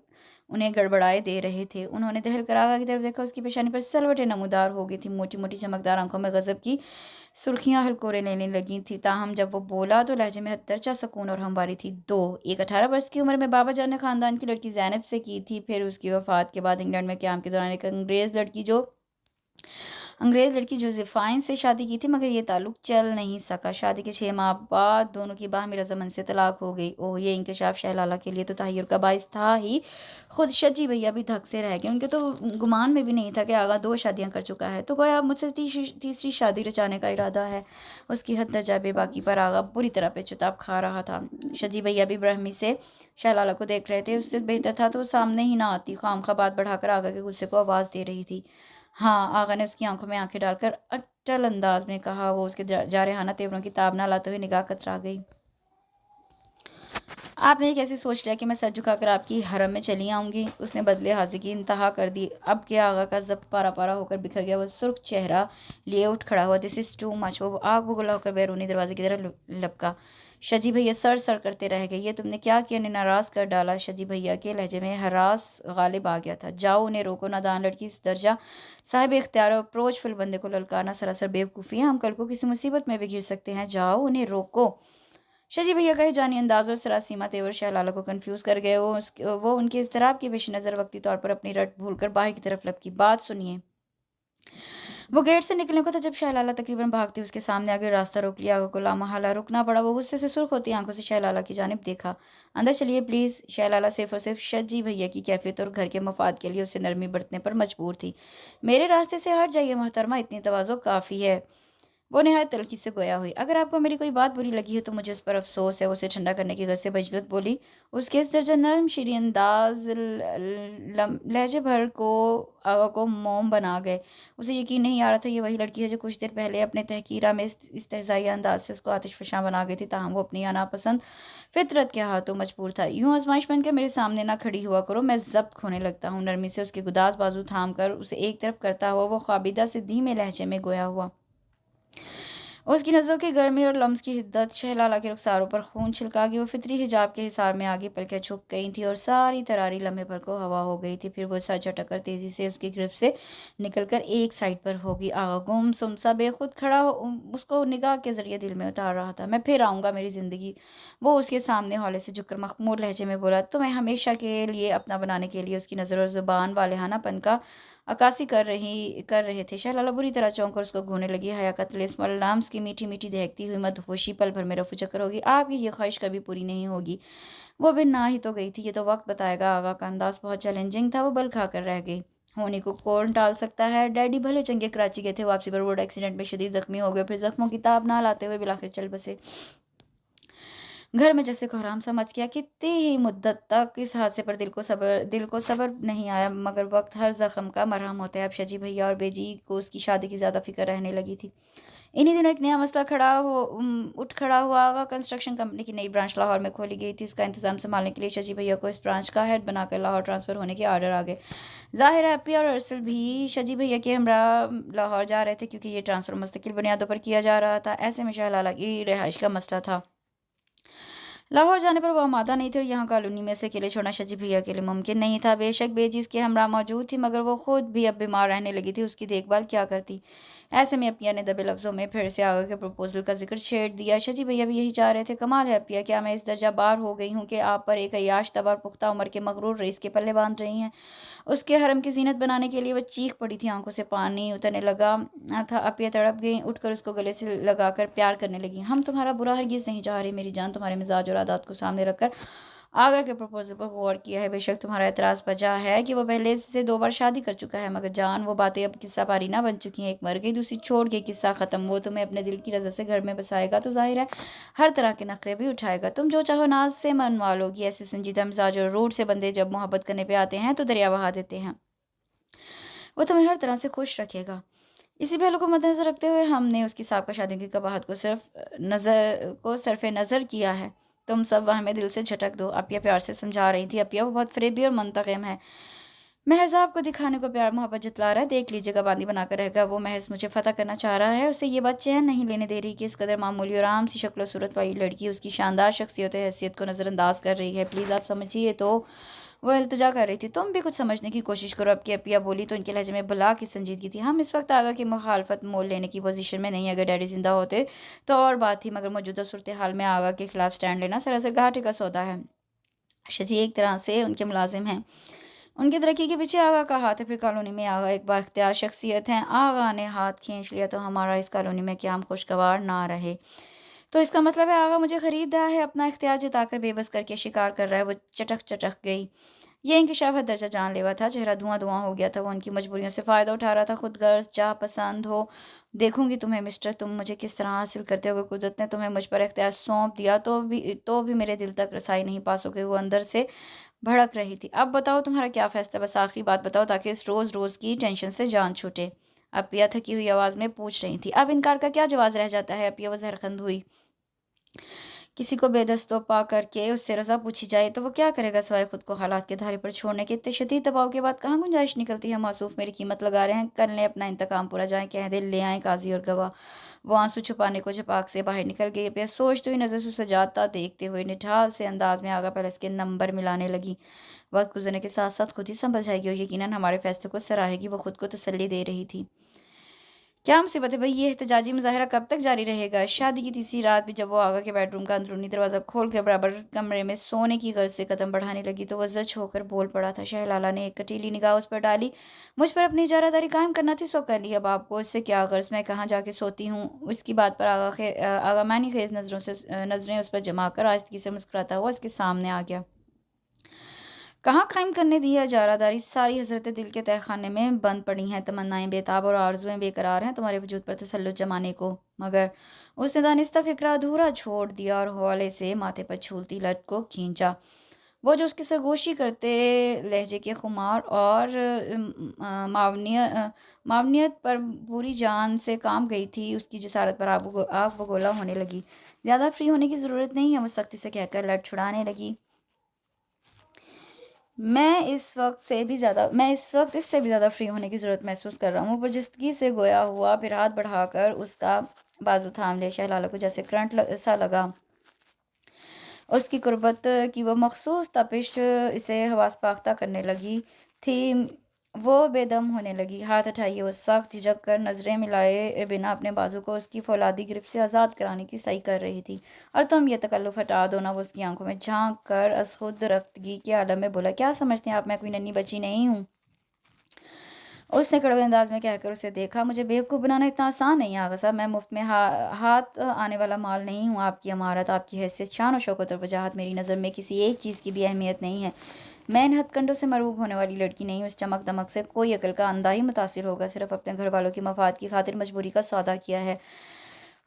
उन्हें गड़बड़ाए दे रहे थे। उन्होंने दहल कर आगा की तरफ देखा। उसकी पेशानी पर सलवटें नमूदार हो गई थी। मोटी मोटी चमकदार आंखों में गजब की सुर्खियां हलकोरे लेने लगी थी। ताहम जब वो बोला तो लहजे में हत्तरचा सुकून और हमवारी थी। दो, एक 18 वर्ष की उम्र में बाबा जान ने खानदान की लड़की जैनब से की थी। फिर उसकी वफात के बाद इंग्लैंड में क्याम के दौरान एक अंग्रेज़ लड़की जो ज़िफ़ाइन से शादी की थी, मगर ये ताल्लुक चल नहीं सका। शादी के 6 माह बाद दोनों की बाहमी रज़ामंद से तलाक हो गई। ओह! ये इंकशाफ शहलाला के लिए तो तहय्युर का बाइस था ही। खुद शजी भैया भी धक से रह गए। उनके तो गुमान में भी नहीं था कि आगा 2 शादियाँ कर चुका है, तो गोया अब मुझसे तीसरी शादी रचाने का इरादा है। उसकी हद दर्जा बेबाकी पर आगा बुरी तरह पेचताब खा रहा था। शजी भैया भी ब्रह्मी से शहलाला को देख रहे थे। उससे बेहतर था तो वो सामने ही ना आती, खामखा बात बढ़ाकर आगा के गुस्से को आवाज़ दे रही थी। हाँ, आगा ने उसकी आंखों में आंखें डालकर अटल अंदाज में कहा। वो उसके जारहाना तेवरों की ताब ना लाते हुए निगाह कतरा गई। आपने कैसे सोच लिया कि मैं सर झुकाकर आपकी हरम में चली आऊंगी। उसने बदले हाजिर की इंतहा कर दी। अब के आगा का जब पारा पारा होकर बिखर गया। वो सुर्ख चेहरा लिए उठ खड़ा हुआ। This is too much. वो आग बगुला होकर बैरूनी दरवाजे की तरफ लपका। शजी भैया सर सर करते रह गए। ये तुमने क्या किया, ने नाराज कर डाला। शजी भैया के लहजे में हरास गालिब आ गया था। जाओ उन्हें रोको, नादान लड़की इस दर्जा साहिब इख्तियार और अप्रोचफुल बंदे को ललकारना सरासर बेवकूफ़ी है। हम कल को किसी मुसीबत में भी घिर सकते हैं। जाओ उन्हें रोको। शजी भैया का जानी अंदाज और सरासीमा तेवर शहलाला को कंफ्यूज कर गए। वो उनके इज़्तिराब के पेश नज़र वक्ती तौर पर अपनी रट भूलकर बाहर की तरफ लपकी। बात सुनिए। वो गेट से निकलने को था जब शहलाला तकरीबन भागती उसके सामने आगे रास्ता रोक लिया। आगा को लामहला रुकना पड़ा। वो गुस्से से सुर्ख होती आंखों से शहलाला की जानिब देखा। अंदर चलिए प्लीज़। शहलाला सिर्फ और सिर्फ शजी भैया की कैफियत और घर के मफाद के लिए उसे नरमी बरतने पर मजबूर थी। मेरे रास्ते से हट जाइए मोहतरमा, इतनी तवाज़ो काफ़ी है। वो नहायत तल्खी से गोया हुई। अगर आपको मेरी कोई बात बुरी लगी है तो मुझे उस पर अफसोस है। उसे ठंडा करने की गर्ज से बजलत बोली। उसके इस दर्जा नरम शीरी अंदाज लहजे भर को आगा को मोम बना गए। उसे यकीन नहीं आ रहा था ये वही लड़की है जो कुछ देर पहले अपने तहकीरा में इस्तेज़ाई अंदाज से उसको आतिश फशां बना गई थी। ताहम वो अपनी नापसंद फितरत के हाथों मजबूर था। यूं आजमाइश बन के मेरे सामने ना खड़ी हुआ करो, मैं जब्त खोने लगता हूँ। नरमी से उसके गुदास बाजू थाम कर उसे एक तरफ करता हुआ वो ख्वाबिदा से धीमे लहजे में गोया हुआ। उसकी नज़रों की गर्मी और लम्स की हिद्दत शहलाला के रुखसारों पर खून छिलका गई। वो फितरी हिजाब के हिसार में आगे पलकें झुक गई थी और सारी तरारी लम्हे भर को हवा हो गई थी। फिर वो सर झटक कर तेजी से उसकी गिरफ्त से निकलकर एक साइड पर होगी। आगा गुम सुमसा बेखुद खड़ा उसको निगाह के जरिए दिल में उतार रहा था। मैं फिर आऊँगा मेरी ज़िंदगी, वो उसके सामने हौले से झुककर मखमूर लहजे में बोला। तुम्हें हमेशा के लिए अपना बनाने के लिए उसकी नज़र और ज़ुबान वालेहानापन का अक्कासी कर रहे थे। शहलाला बुरी तरह चौंक कर उसको घूरने लगी। हया का तिलिस्म लम्स की मीठी मीठी दहकती हुई मदहोशी पल भर में रफू चक्कर होगी। आपकी ये ख्वाहिश कभी पूरी नहीं होगी। वो भी ना ही तो गई थी, ये तो वक्त बताएगा। आगा का अंदाज बहुत चैलेंजिंग था। वो बल खाकर रह गई। होने को कौन टाल सकता है। डैडी भले चंगे कराची गए थे, वापसी पर रोड एक्सीडेंट में शदीद जख्मी हो गए, फिर जख्मों की ताब ना लाते हुए बिलाखिर चल बसे। घर में जैसे कोहराम सा मच गया। कितनी ही मुद्दत तक इस हादसे पर दिल को सब्र नहीं आया, मगर वक्त हर जख्म का मरहम होता है। अब शजी भैया और बेजी को उसकी शादी की ज़्यादा फिक्र रहने लगी थी। इन्हीं दिनों एक नया मसला उठ खड़ा हुआ। कंस्ट्रक्शन कंपनी की नई ब्रांच लाहौर में खोली गई थी। इसका इंतजाम संभालने के लिए शजी भैया को इस ब्रांच का हेड बनाकर लाहौर ट्रांसफ़र होने के आर्डर आ गए। ज़ाहिर है अप्पी और अरसल भी शजी भैया के हमरा लाहौर जा रहे थे, क्योंकि ये ट्रांसफ़र मुस्तकिल बुनियादों पर किया जा रहा था। ऐसे में शहलाला की रिहाइश का मसला था। लाहौर जाने पर वो आमादा नहीं थी और यहाँ कॉलोनी में से अकेले छोड़ना शजी भैया के लिए मुमकिन नहीं था। बेशक बेजी उसके हमरा मौजूद थी, मगर वो खुद भी अब बीमार रहने लगी थी। उसकी देखभाल क्या करती। ऐसे में अपिया ने दबे लफ्ज़ों में फिर से आगा के प्रपोजल का जिक्र छेड़ दिया। शजी भैया भी यही चाह रहे थे। कमाल है अपिया, क्या मैं इस दर्जा बार हो गई हूँ कि आप पर एक अय्याश तबार पुख्ता उम्र के मगरूर रईस के पल्ले बांध रही हैं। उसके हरम की जीनत बनाने के लिए वो चीख पड़ी थी। आंखों से पानी उतरने लगा था। अपिया तड़प गई, उठकर उसको गले से लगाकर प्यार करने लगी। हम तुम्हारा बुरा हरगिज़ नहीं चाह रहे मेरी जान, तुम्हारे मिजाज और आदत को सामने रखकर आगा के प्रपोजल पर गौर किया है। बेशक तुम्हारा एतराज़ बजा है कि वो पहले से 2 बार शादी कर चुका है, मगर जान वो बातें अब किस्सा पारी ना बन चुकी हैं। एक मर गई, दूसरी छोड़ के किस्सा ख़त्म। वो तुम्हें अपने दिल की रज़ा से घर में बसाएगा तो ज़ाहिर है हर तरह के नखरे भी उठाएगा। तुम जो चाहो नाज से मनवा लोगी। ऐसे संजीदा मिजाज और रूठ से बंदे जब मोहब्बत करने पे आते हैं तो दरिया बहा देते हैं। वो तुम्हें हर तरह से खुश रखेगा। इसी पहलू को मद्देनज़र रखते हुए हमने उसकी साबका शादी की कबाहत को सरफ़े नज़र किया है। तुम सब वह हमें दिल से झटक दो। अपिया प्यार से समझा रही थी। अपिया वो बहुत फ़रेबी और मुंतक़िम है। महज़ आपको दिखाने को प्यार मोहब्बत जतला रहा है। देख लीजिएगा बांदी बनाकर रहेगा। वो महज़ मुझे फ़तह करना चाह रहा है। उसे ये बात चैन नहीं लेने दे रही कि इस कदर मामूली और आम सी शक्ल सूरत वाली लड़की उसकी शानदार शख्सियत और हैसियत को नज़रअंदाज कर रही है। प्लीज़ आप समझिए। तो वो इल्तिजा कर रही थी। तुम भी कुछ समझने की कोशिश करो। अब की अपिया बोली तो उनके लहजे में भला की संजीदगी थी। हम इस वक्त आगा की मुखालफत मोल लेने की पोजीशन में नहीं। अगर डैडी जिंदा होते तो और बात थी, मगर मौजूदा सूरत हाल में आगा के खिलाफ स्टैंड लेना सरासर घाटे का सौदा है। शजी एक तरह से उनके मुलाजिम हैं। उनकी तरक्की के पीछे आगा का हाथ है। फिर कॉलोनी में आगा एक बाख्तियार शख्सियत है। आगा ने हाथ खींच लिया तो हमारा इस कॉलोनी में क्या हम खुशगवार ना रहे। तो इसका मतलब है आगा मुझे खरीद रहा है, अपना इख्तियार जताकर बेबस करके शिकार कर रहा है। वो चटक चटक गई। ये इंकशाफ हद दर्जा जानलेवा था। चेहरा धुआं धुआं हो गया था। वो उनकी मजबूरियों से फ़ायदा उठा रहा था। खुद गर्ज चाह पसंद हो। देखूंगी तुम्हें मिस्टर, तुम मुझे किस तरह हासिल करते हो। कुदरत ने तुम्हें मुझ पर इख्तियार सौंप दिया तो भी मेरे दिल तक रसाई नहीं पा सके। वो अंदर से भड़क रही थी। अब बताओ तुम्हारा क्या फैसला। बस आखिरी बात बताओ ताकि इस रोज़ रोज़ की टेंशन से जान छूटे। अपिया थकी हुई आवाज़ में पूछ रही थी। अब इनकार का क्या जवाब रह जाता है। अपिया वो जहरखंद हुई। किसी को बेदस्तों पा करके उससे रजा पूछी जाए तो वो क्या करेगा सिवाय खुद को हालात के धारे पर छोड़ने के। इतने शदीद दबाव के बाद कहाँ गुंजाइश निकलती है। मासूफ मेरी कीमत लगा रहे हैं, कर लें अपना इंतकाम पूरा। जाए कह दे ले आए काजी और गवाह। वो आंसू छुपाने को झपाक से बाहर निकल गई। अब सोचते हुए नजर से सजाता देखते हुए निठाल से अंदाज में आगा पहले इसके नंबर मिलाने लगी। वक्त गुजरने के साथ साथ खुद ही संभल जाएगी और यकीनन हमारे फैसले को सराहेगी। वो खुद को तसल्ली दे रही थी। क्या मुसीबत है भाई, ये एहतजाजी मुजाहरा कब तक जारी रहेगा। शादी की तीसरी रात भी जब वो आगा के बेडरूम का अंदरूनी दरवाज़ा खोल कर बराबर कमरे में सोने की गर्ज से कदम बढ़ाने लगी तो वह जच होकर बोल पड़ा था। शहलाला ने एक कटीली निगाह उस पर डाली। मुझ पर अपनी इजारादारी कायम करना थी, सो कर ली। अब आपको इससे क्या गर्ज, मैं कहाँ जाके सोती हूँ। इसकी बात पर आगा मैनी खेज नज़रें उस पर जमा कर आहिस्तगी से मुस्कुराता हुआ इसके सामने आ गया। کہاں قائم کرنے دیا جا رہا داری ساری حضرت دل کے تہہ خانے میں بند پڑی ہیں، تمنائیں بیتاب اور آرزویں بے قرار ہیں تمہارے وجود پر تسلط جمانے کو، مگر اس نے دانستہ فکرہ ادھورا چھوڑ دیا اور حوالے سے ماتھے پر چھولتی لٹ کو کھینچا۔ وہ جو اس کی سرگوشی کرتے لہجے کے خمار اور معاونیت پر پوری جان سے کام گئی تھی، اس کی جسارت پر آگ بگولا ہونے لگی۔ زیادہ فری ہونے کی ضرورت نہیں ہے، وہ سختی سے کہہ کر لٹ چھڑانے لگی۔ میں اس وقت اس سے بھی زیادہ فری ہونے کی ضرورت محسوس کر رہا ہوں۔ وہ برجستگی سے گویا ہوا، پھر ہاتھ بڑھا کر اس کا بازو تھام لے۔ شہ لالہ کو جیسے کرنٹ سا لگا، اس کی قربت کی وہ مخصوص تپش اسے حواس باختہ کرنے لگی تھی۔ وہ بے دم ہونے لگی۔ ہاتھ اٹھائیے، وہ سخت جھجک کر نظریں ملائے بنا اپنے بازو کو اس کی فولادی گرفت سے آزاد کرانے کی سعی کر رہی تھی۔ اور تم یہ تکلف ہٹا دو نا، وہ اس کی آنکھوں میں جھانک کر از خود رفتگی کے عالم میں بولا۔ کیا سمجھتے ہیں آپ میں کوئی ننھی بچی نہیں ہوں؟ اس نے کڑوے انداز میں کہہ کر اسے دیکھا۔ مجھے بیوقوف بنانا اتنا آسان نہیں آغا صاحب، میں مفت میں ہاتھ آنے والا مال نہیں ہوں۔ آپ کی امارت، آپ کی حیثیت، شان و شوکت اور وجاہت میری نظر میں کسی ایک چیز کی بھی اہمیت نہیں ہے۔ میں ان ہتھ کنڈوں سے مرعوب ہونے والی لڑکی نہیں ہوں۔ اس چمک دمک سے کوئی عقل کا اندھا ہی متاثر ہوگا، صرف اپنے گھر والوں کے مفاد کی خاطر مجبوری کا سودا کیا ہے۔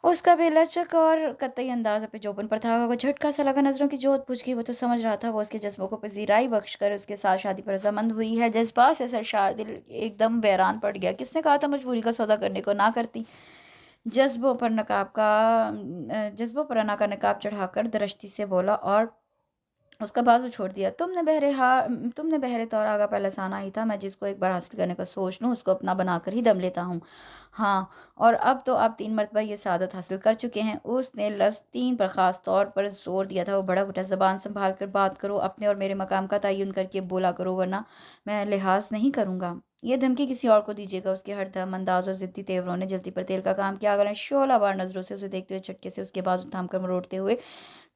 اس کا بے لچک اور قطعی انداز اپنے جوبن پر تھا۔ کو جھٹکا سا لگا، نظروں کی جوت بجھ گئی۔ وہ تو سمجھ رہا تھا وہ اس کے جذبوں کو پذیرائی بخش کر اس کے ساتھ شادی پر رضامند ہوئی ہے۔ جذبات سے سرشار دل ایک دم ویران پڑ گیا۔ کس نے کہا تھا مجبوری کا سودا کرنے کو نہ کرتی؟ جذبوں پر انا کا نقاب چڑھا کر درشتی سے بولا اور اس کا بازو چھوڑ دیا۔ تم نے بہرے طور آگا پہلے سانا ہی تھا۔ میں جس کو ایک بار حاصل کرنے کا سوچ لوں، اس کو اپنا بنا کر ہی دم لیتا ہوں۔ ہاں، اور اب تو آپ 3 مرتبہ یہ سعادت حاصل کر چکے ہیں۔ اس نے لفظ 3 پر خاص طور پر زور دیا تھا۔ وہ بڑک اٹھا۔ زبان سنبھال کر بات کرو، اپنے اور میرے مقام کا تعین کر کے بولا کرو، ورنہ میں لحاظ نہیں کروں گا۔ یہ دھمکی کسی اور کو دیجیے گا۔ اس کے ہر دم انداز اور ضدی تیوروں نے جلتی پر تیل کا کام کیا۔ اگر شعلہ وار نظروں سے اسے دیکھتے ہوئے جھٹکے سے اس کے بازو تھام کر مروڑتے ہوئے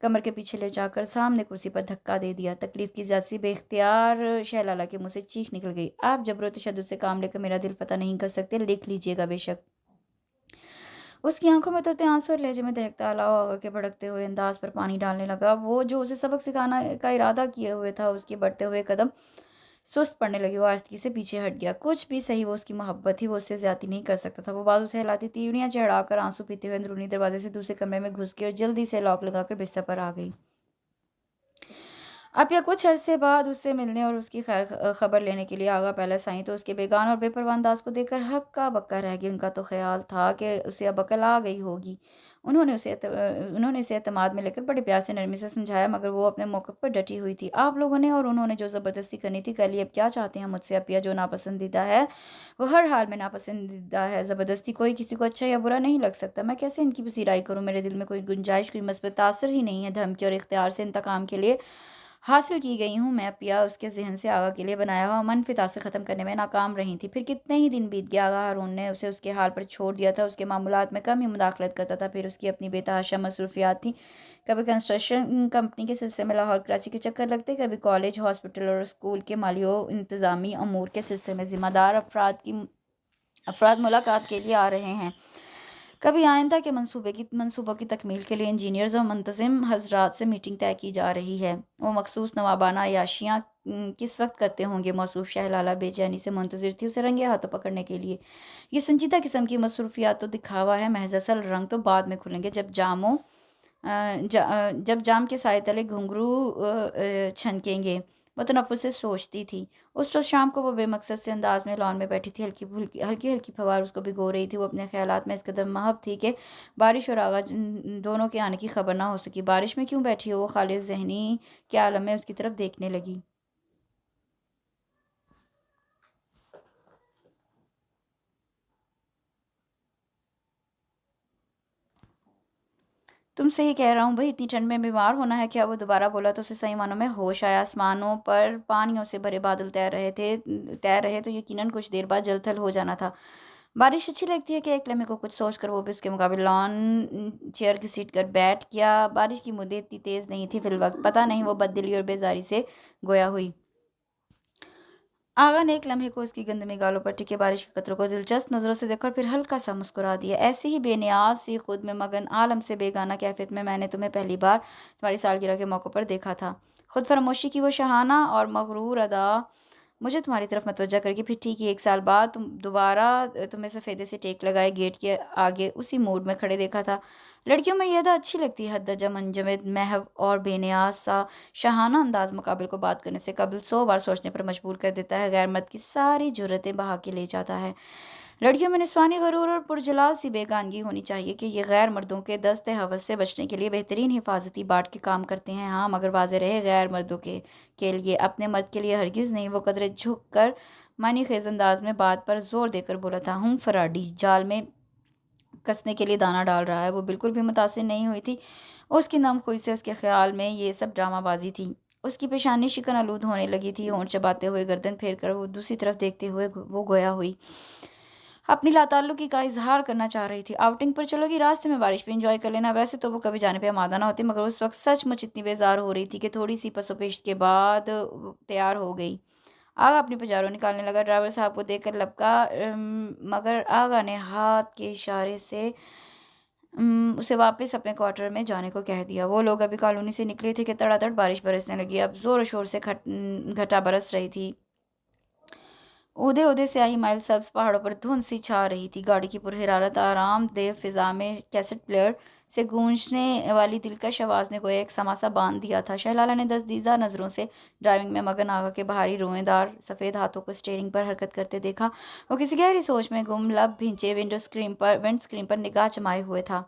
کمر کے پیچھے لے جا کر سامنے کرسی پر دھکا دے دیا۔ تکلیف کی زیادتی بے اختیار شہ لالہ کے منہ سے چیخ نکل گئی۔ آپ جبر و تشدد سے کام لے کر میرا دل فتح نہیں کر سکتے، لکھ لیجیے گا بے شک۔ اس کی آنکھوں میں اترتے آنسو اور لہجے میں دہکتا الاؤ آگا کے بھڑکتے ہوئے انداز پر پانی ڈالنے لگا۔ وہ جو اسے سبق سکھانا کا ارادہ کیے ہوئے تھا، اس کے بڑھتے ہوئے قدم سست پڑنے لگے۔ وہ آہستگی سے پیچھے ہٹ گیا۔ کچھ بھی صحیح، وہ اس کی محبت تھی، وہ اس سے زیادتی نہیں کر سکتا تھا۔ وہ بازو سے ہلاتی تیوریاں چڑھا کر آنسو پیتے ہوئے اندرونی دروازے سے دوسرے کمرے میں گھس گئی اور جلدی سے لاک لگا کر بستر پر آ گئی۔ اپیا کچھ عرصے بعد اس سے ملنے اور اس کی خیر خبر لینے کے لیے آگا پیلس آئیں تو اس کے بیگانہ اور بے پرواہ انداز کو دیکھ کر ہکا بکا رہ گئی۔ ان کا تو خیال تھا کہ اسے اب عقل آ گئی ہوگی۔ انہوں نے اسے اعتماد میں لے کر بڑے پیار سے نرمی سے سمجھایا، مگر وہ اپنے موقف پر ڈٹی ہوئی تھی۔ آپ لوگوں نے اور انہوں نے جو زبردستی کرنی تھی کر لی، اب کیا چاہتے ہیں مجھ سے؟ اپیا جو ناپسندیدہ ہے وہ ہر حال میں ناپسندیدہ ہے۔ زبردستی کوئی کسی کو اچھا یا برا نہیں لگ سکتا۔ میں کیسے ان کی پذیرائی کروں؟ میرے دل میں کوئی گنجائش، کوئی مثبت تاثر ہی نہیں ہے۔ دھمکی اور اختیار سے انتقام کے لیے حاصل کی گئی ہوں میں اپیا۔ اس کے ذہن سے آگا کے لیے بنایا ہوا منفی تاثر ختم کرنے میں ناکام رہی تھی۔ پھر کتنے ہی دن بیت گئے، آغا ہارون نے اسے اس کے حال پر چھوڑ دیا تھا۔ اس کے معمولات میں کم ہی مداخلت کرتا تھا۔ پھر اس کی اپنی بے تحاشا مصروفیات تھیں۔ کبھی کنسٹرکشن کمپنی کے سلسلے میں لاہور کراچی کے چکر لگتے، کبھی کالج، ہاسپٹل اور اسکول کے مالی و انتظامی امور کے سلسلے میں ذمہ دار افراد ملاقات کے لیے آ رہے ہیں۔ کبھی آئندہ کے منصوبوں کی تکمیل کے لیے انجینئرز اور منتظم حضرات سے میٹنگ طے کی جا رہی ہے۔ وہ مخصوص نوابانہ عیاشیاں کس وقت کرتے ہوں گے؟ موصوف شہ لالہ بے چینی سے منتظر تھی اسے رنگے ہاتھوں پکڑنے کے لیے۔ یہ سنجیدہ قسم کی مصروفیات تو دکھاوا ہے محض، اصل رنگ تو بعد میں کھلیں گے، جب جام کے سائے تلے گھنگرو چھنکیں گے۔ وہ تنفر سے سوچتی تھی۔ اس روز شام کو وہ بے مقصد سے انداز میں لان میں بیٹھی تھی۔ ہلکی فوار اس کو بھگو رہی تھی۔ وہ اپنے خیالات میں اس قدر محو تھی کہ بارش اور آغا دونوں کے آنے کی خبر نہ ہو سکی۔ بارش میں کیوں بیٹھی ہو؟ وہ خالص ذہنی کے عالم میں اس کی طرف دیکھنے لگی۔ تم سے ہی کہہ رہا ہوں بھائی، اتنی ٹھنڈ میں بیمار ہونا ہے کیا؟ وہ دوبارہ بولا تو اسے صحیح معنوں میں ہوش آیا۔ آسمانوں پر پانیوں سے بھرے بادل تیر رہے تو یقیناً کچھ دیر بعد جل تھل ہو جانا تھا۔ بارش اچھی لگتی ہے کہ ایک لمحے کو کچھ سوچ کر وہ بھی اس کے مقابل لان چیئر گھسیٹ کر بیٹھ گیا۔ بارش کی مدت اتنی تیز نہیں تھی فی الوقت، پتہ نہیں وہ بد دلی اور بیزاری سے گویا ہوئی۔ آغا نے ایک لمحے کو اس کی گندمی گالوں پر ٹکے بارش کے قطروں کو دلچسپ نظروں سے دیکھا اور پھر ہلکا سا مسکرا دیا۔ ایسی ہی بے نیاز سی خود میں مگن عالم سے بیگانہ کیفیت میں نے تمہیں پہلی بار تمہاری سالگرہ کے موقع پر دیکھا تھا۔ خود فراموشی کی وہ شہانہ اور مغرور ادا مجھے تمہاری طرف متوجہ کر کے پھر ٹھیک ہی 1 سال بعد دوبارہ تمہیں سفیدے سے ٹیک لگائے گیٹ کے آگے اسی موڈ میں کھڑے دیکھا تھا۔ لڑکیوں میں یہ ادا اچھی لگتی ہے، حد درجہ منجمد، محو اور بے نیاز سا شاہانہ انداز مقابل کو بات کرنے سے قبل 100 بار سوچنے پر مجبور کر دیتا ہے، غیر مرد کی ساری جرتیں بہا کے لے جاتا ہے۔ لڑکیوں میں نسوانی غرور اور پرجلال سی بیگانگی ہونی چاہیے کہ یہ غیر مردوں کے دست ہوس سے بچنے کے لیے بہترین حفاظتی باٹ کے کام کرتے ہیں۔ ہاں مگر واضح رہے، غیر مردوں کے لیے، اپنے مرد کے لیے ہرگز نہیں۔ وہ قدرے جھک کر معنی خیز انداز میں بات پر زور دے کر بولا تھا، ہوں فراڈی جال میں کسنے کے لیے دانہ ڈال رہا ہے۔ وہ بالکل بھی متاثر نہیں ہوئی تھی، اس کی نم خوئی سے اس کے خیال میں یہ سب ڈرامہ بازی تھی۔ اس کی پیشانی شکن آلود ہونے لگی تھی، ہونٹ چباتے ہوئے گردن پھیر کر وہ دوسری طرف دیکھتے ہوئے وہ گویا ہوئی اپنی لاتعلقی کا اظہار کرنا چاہ رہی تھی۔ آؤٹنگ پر چلو گی، راستے میں بارش بھی انجوائے کر لینا۔ ویسے تو وہ کبھی جانے پہ آمادہ نہ ہوتی، مگر اس وقت سچ مچ اتنی بیزار ہو رہی تھی کہ تھوڑی سی پس و پیش کے بعد تیار ہو گئی۔ آغا اپنی پجاروں نکالنے لگا، ڈرائیور صاحب کو دیکھ کر لبکا، مگر آغا نے ہاتھ کے اشارے سے اسے واپس اپنے کوارٹر میں جانے کو کہہ دیا۔ وہ لوگ ابھی کالونی سے نکلے تھے کہ تڑا تڑ بارش برسنے لگی، اب زور و شور سے گھٹا برس رہی تھی۔ اودے اودے سیاہی مائل سبز پہاڑوں پر دھند سی چھا رہی تھی۔ گاڑی کی پرحرارت آرام دہ فضا میں کیسٹ پلیئر سے گونجنے والی دلکش آواز نے گویا ایک سما سا باندھ دیا تھا۔ شہ لالہ نے دزدیدہ نظروں سے ڈرائیونگ میں مگن آغا کے بھاری روئیں دار سفید ہاتھوں کو اسٹیئرنگ پر حرکت کرتے دیکھا۔ وہ کسی گہری سوچ میں گم، لب بھینچے ونڈ اسکرین پر نگاہ جمائے ہوئے تھا۔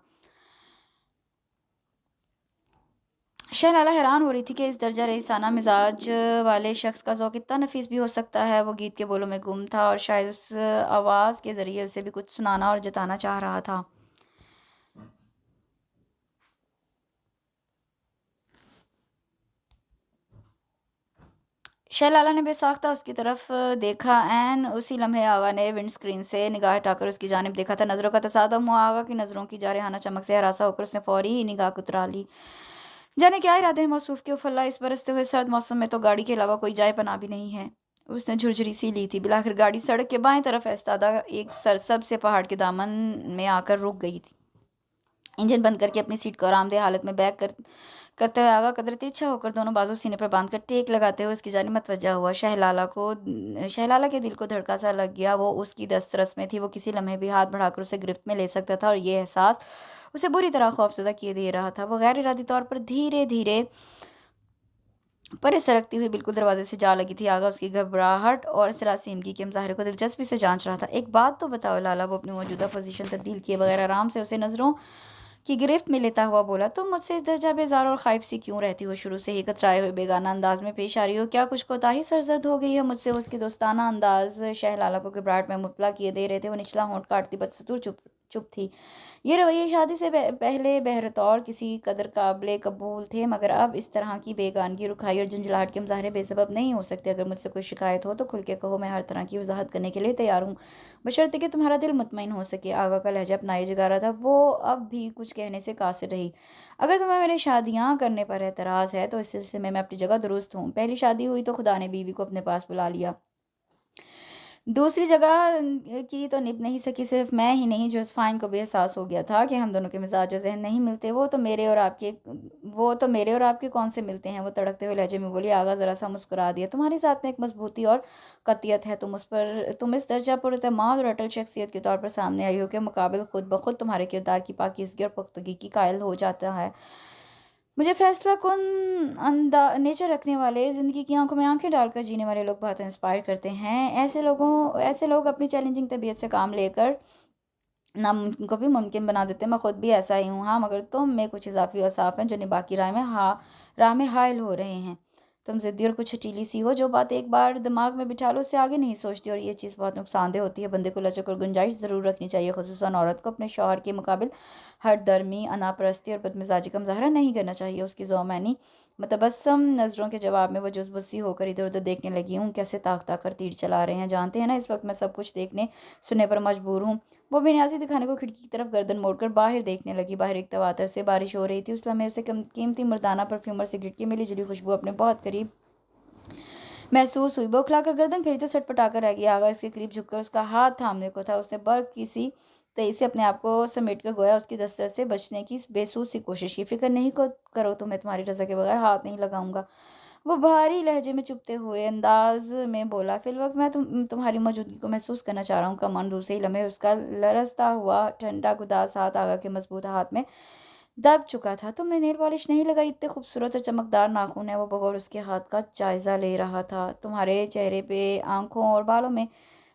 شہ لالہ حیران ہو رہی تھی کہ اس درجہ رئیسانہ مزاج والے شخص کا ذوق اتنا نفیس بھی ہو سکتا ہے۔ وہ گیت کے بولوں میں گم تھا اور شاید اس آواز کے ذریعے اسے بھی کچھ سنانا اور جتانا چاہ رہا تھا۔ شہ لالہ نے بے ساختہ اس کی طرف دیکھا۔ عین اسی لمحے آغا نے ونڈ اسکرین سے نگاہ ہٹا کر اس کی جانب دیکھا تھا۔ نظروں کا تصادم ہوا، آغا کی نظروں کی جارحانہ چمک سے ہراساں ہو کر اس نے فوری ہی نگاہ اترا لی۔ جانے کیا ارادے ہیں موصوف کے، اف اللہ، اس برستے ہوئے سرد موسم میں تو گاڑی کے علاوہ کوئی جائے پناہ بھی نہیں ہے۔ اس نے جھرجھری سی لی تھی۔ بالآخر گاڑی سڑک کے بائیں طرف ایستادہ ایک سرسب سے پہاڑ کے دامن میں آ کر رک گئی تھی۔ انجن بند کر کے اپنی سیٹ کو آرام دہ حالت میں بیک کرتے ہوئے آغا قدر تیرچھا ہو کر دونوں بازو سینے پر باندھ کر ٹیک لگاتے ہوئے اس کی جانب متوجہ ہوا۔ شہ لالہ کے دل کو دھڑکا سا لگ گیا۔ وہ اس کی دسترس میں تھی، وہ کسی لمحے بھی ہاتھ بڑھا کر اسے گرفت میں لے سکتا تھا، اور یہ احساس اسے بری طرح خوفزدہ کیے دے رہا تھا۔ وہ غیر ارادی طور پر دھیرے دھیرے پرے سرکتی ہوئی بالکل دروازے سے جا لگی تھی۔ آغا اس کی گھبراہٹ اور سراسیمگی کے مظاہرے کو دلچسپی سے جانچ رہا تھا۔ ایک بات تو بتاؤ لالہ، وہ اپنی موجودہ پوزیشن تبدیل کیے بغیر آرام سے اسے نظروں کی گرفت میں لیتا ہوا بولا، تم مجھ سے اس درجہ بیزار اور خائف سی کیوں رہتی ہو؟ شروع سے ہی کترائے ہوئے بیگانہ انداز میں پیش آ رہی ہو، کیا کچھ کوتاہی سرزد ہو گئی ہے مجھ سے؟ اس کے دوستانہ انداز شہ لالہ کو گھبراہٹ میں مبتلا کیے دے رہے تھے۔ وہ نچلا ہونٹ کاٹتی بدستور چپ تھی۔ یہ رویے شادی سے پہلے بہرطور کسی قدر قابل قبول تھے، مگر اب اس طرح کی بیگانگی، رکھائی اور جھنجھلاہٹ کے مظاہرے بے سبب نہیں ہو سکتے۔ اگر مجھ سے کوئی شکایت ہو تو کھل کے کہو، میں ہر طرح کی وضاحت کرنے کے لیے تیار ہوں، بشرطے کہ تمہارا دل مطمئن ہو سکے۔ آغا کا لہجہ اپنا ہی جگا رہا تھا، وہ اب بھی کچھ کہنے سے قاصر رہی۔ اگر تمہیں میرے شادیاں کرنے پر اعتراض ہے تو اس سلسلے میں اپنی جگہ درست ہوں۔ پہلی شادی ہوئی تو خدا نے بیوی کو اپنے پاس بلا لیا، دوسری جگہ کی تو نبھ نہیں سکی۔ صرف میں ہی نہیں، جوزفائن کو بھی احساس ہو گیا تھا کہ ہم دونوں کے مزاج و ذہن نہیں ملتے۔ وہ تو میرے اور آپ کے کون سے ملتے ہیں؟ وہ تڑکتے ہوئے لہجے میں بولی۔ آغا ذرا سا مسکرا دیا۔ تمہاری ذات میں ایک مضبوطی اور قطعیت ہے، تم اس درجہ پر اعتماد اور اٹل شخصیت کے طور پر سامنے آئی ہو کہ مقابل خود بخود تمہارے کردار کی پاکیزگی اور پختگی کی قائل ہو جاتا ہے۔ مجھے فیصلہ کن نیچر رکھنے والے، زندگی کی آنکھوں میں آنکھیں ڈال کر جینے والے لوگ بہت انسپائر کرتے ہیں۔ ایسے لوگ اپنی چیلنجنگ طبیعت سے کام لے کر ناممکن کو بھی ممکن بنا دیتے ہیں۔ میں خود بھی ایسا ہی ہوں، ہاں مگر تم میں کچھ اضافی اوصاف ہیں جو نباہ کی راہ میں حائل ہو رہے ہیں۔ تم ضدی اور کچھ ہٹیلی سی ہو، جو بات ایک بار دماغ میں بٹھا لو اس سے آگے نہیں سوچتی، اور یہ چیز بہت نقصان دہ ہوتی ہے۔ بندے کو لچک اور گنجائش ضرور رکھنی چاہیے، خصوصاً عورت کو اپنے شوہر کے مقابل ہٹ درمی، انا پرستی اور بدمزاجی کا مظاہرہ نہیں کرنا چاہیے۔ اس کی ذومعنی متبسم نظروں کے جواب میں وہ جزبزی ہو کر ادھر ادھر دیکھنے لگی۔ ہوں کیسے طاق طاق کر تیر چلا رہے ہیں، جانتے ہیں نا اس وقت میں سب کچھ دیکھنے سننے پر مجبور ہوں۔ وہ بے نیازی دکھانے کو کھڑکی کی طرف گردن موڑ کر باہر دیکھنے لگی۔ باہر ایک تواتر سے بارش ہو رہی تھی۔ اس لمحے اسے قیمتی مردانہ پرفیوم اور سگریٹ کی ملی جلی خوشبو اپنے بہت قریب محسوس ہوئی۔ بوکھلا کر گردن پھیری تو سٹ پٹا کر رہ گیا۔ آغا اس کے قریب جھک کر اس کا ہاتھ تھامنے کو تھا، اس نے برق کسی تیزی سے اپنے آپ کو سمیٹ کر گویا اس کی دسترس سے بچنے کی بے سوز سی کوشش کی۔ فکر نہیں کرو، تمہیں تمہاری رضا کے بغیر ہاتھ نہیں لگاؤں گا۔ वो भारी लहजे में चुभते हुए अंदाज में बोला, फिलवक्त मैं तुम्हारी मौजूदगी को महसूस करना चाह रहा हूँ। कमान दूसरे ही लम्हे उसका लरसता हुआ ठंडा गुदास हाथ आगा के मजबूत हाथ में दब चुका था। तुमने नेल पॉलिश नहीं लगाई, इतने खूबसूरत और चमकदार नाखून है। वो बगौर उसके हाथ का जायजा ले रहा था। तुम्हारे चेहरे पे, आंखों और बालों में,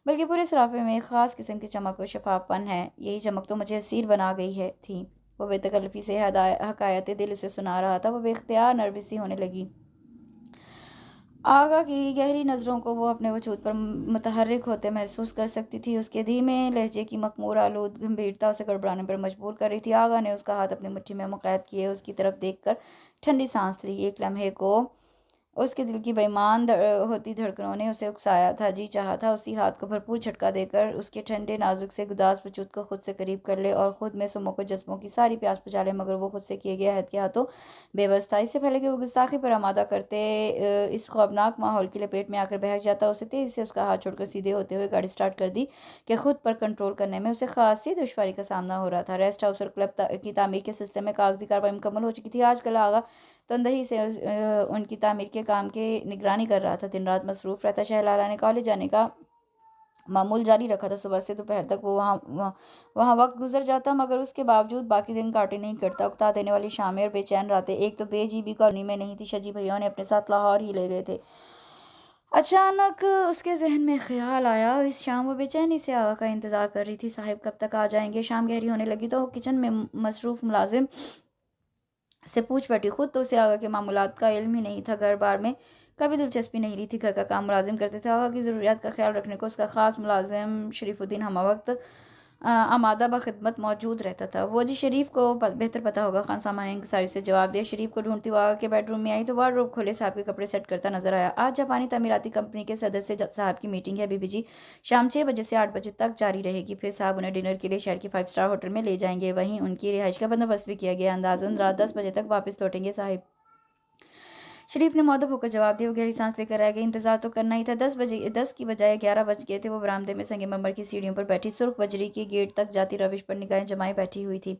बल्कि पूरे सराफे में एक खास किस्म की चमक और शफाफपन है। यही चमक तो मुझे असीर बना गई है थी। वो बेतकल्लफी से हकायत दिल उसे सुना रहा था। वो बेख्तियार नर्वस सी होने लगी। आगा की गहरी नज़रों को वो अपने वजूद पर मुतहर्रिक होते महसूस कर सकती थी। उसके धीमे लहजे की मखमूर आलूद गंभीरता उसे गड़बड़ाने पर मजबूर कर रही थी। आगा ने उसका हाथ अपनी मुट्ठी में मुक़य्यद किए उसकी तरफ देखकर ठंडी सांस ली। एक लम्हे को उसके दिल की बेईमान होती धड़कनों ने उसे उकसाया था। जी चाहा था उसी हाथ को भरपूर झटका देकर उसके ठंडे नाजुक से गुदास वजूद को खुद से करीब कर ले और खुद में सुमो को जज्बों की सारी प्यास बुझा ले, मगर वो खुद से किए गए अहद के हाथों बेबस था। इससे पहले कि वो गुस्ताखी पर आमादा करते इस खौफनाक माहौल की लपेट में आकर बहक जाता, उसे तेजी से उसका हाथ छोड़कर सीधे होते हुए गाड़ी स्टार्ट कर दी कि खुद पर कंट्रोल करने में उसे खासी दुश्वारी का सामना हो रहा था। रेस्ट हाउस और क्लब की तामीर के सिलसिले में कागजी कार्रवाई मुकम्मल हो चुकी थी। आजकल आगा तनदही से उनकी तामीर के काम की निगरानी कर रहा था। दिन रात मसरूफ़ रहता। शहलाला ने कॉलेज जाने का मामूल जारी रखा था। सुबह से दोपहर तक वो वहाँ वक्त गुजर जाता, मगर उसके बावजूद बाकी दिन काटे नहीं करता। उकता देने वाली शामें और बेचैन रातें एक तो बेजीबी कॉलोनी में नहीं थी, शजी भैया ने अपने साथ लाहौर ही ले गए थे। अचानक उसके जहन में ख्याल आया, इस शाम वो बेचैनी से आगा का इंतज़ार कर रही थी। साहिब कब तक आ जाएंगे? शाम गहरी होने लगी तो किचन में मसरूफ़ मुलाजिम से पूछ बैठी। खुद तो उसे आगा के मामूलात का इल्म ही नहीं था। घर बार में कभी दिलचस्पी नहीं ली थी। घर का काम मुलाजिम करते थे। आगा की ज़रूरियात का ख्याल रखने को उसका ख़ास मुलाजिम शरीफुद्दीन हम वक्त आमादा बखिदमत मौजूद रहता था। वो जी शरीफ को बेहतर पता होगा। खान सामान ने इंकसारी से जवाब दिया। शरीफ को ढूंढती हुआ आगा के बेडरूम में आई तो वार्डरोब खोले साहब के कपड़े सेट करता नजर आया। आज जापानी तमीराती कंपनी के सदर से साहब की मीटिंग है बीबी जी, शाम 6 बजे से 8 बजे तक जारी रहेगी। फिर साहब उन्हें डिनर के लिए शहर के 5 स्टार होटल में ले जाएंगे। वहीं उनकी रिहाइश का बंदोबस्त भी किया गया। अंदाजन रात 10 बजे तक वापस लौटेंगे साहिब। शरीफ ने मौदब होकर जवाब दिया। वो गहरी सांस लेकर रह गई। इंतजार तो करना ही था। 10 की बजाय 11 बज गए थे। वो बरामदे में संगे मरमर की सीढ़ियों पर बैठी सुर्ख बजरी के गेट तक जाती रविश पर निगाहें जमाई बैठी हुई थी।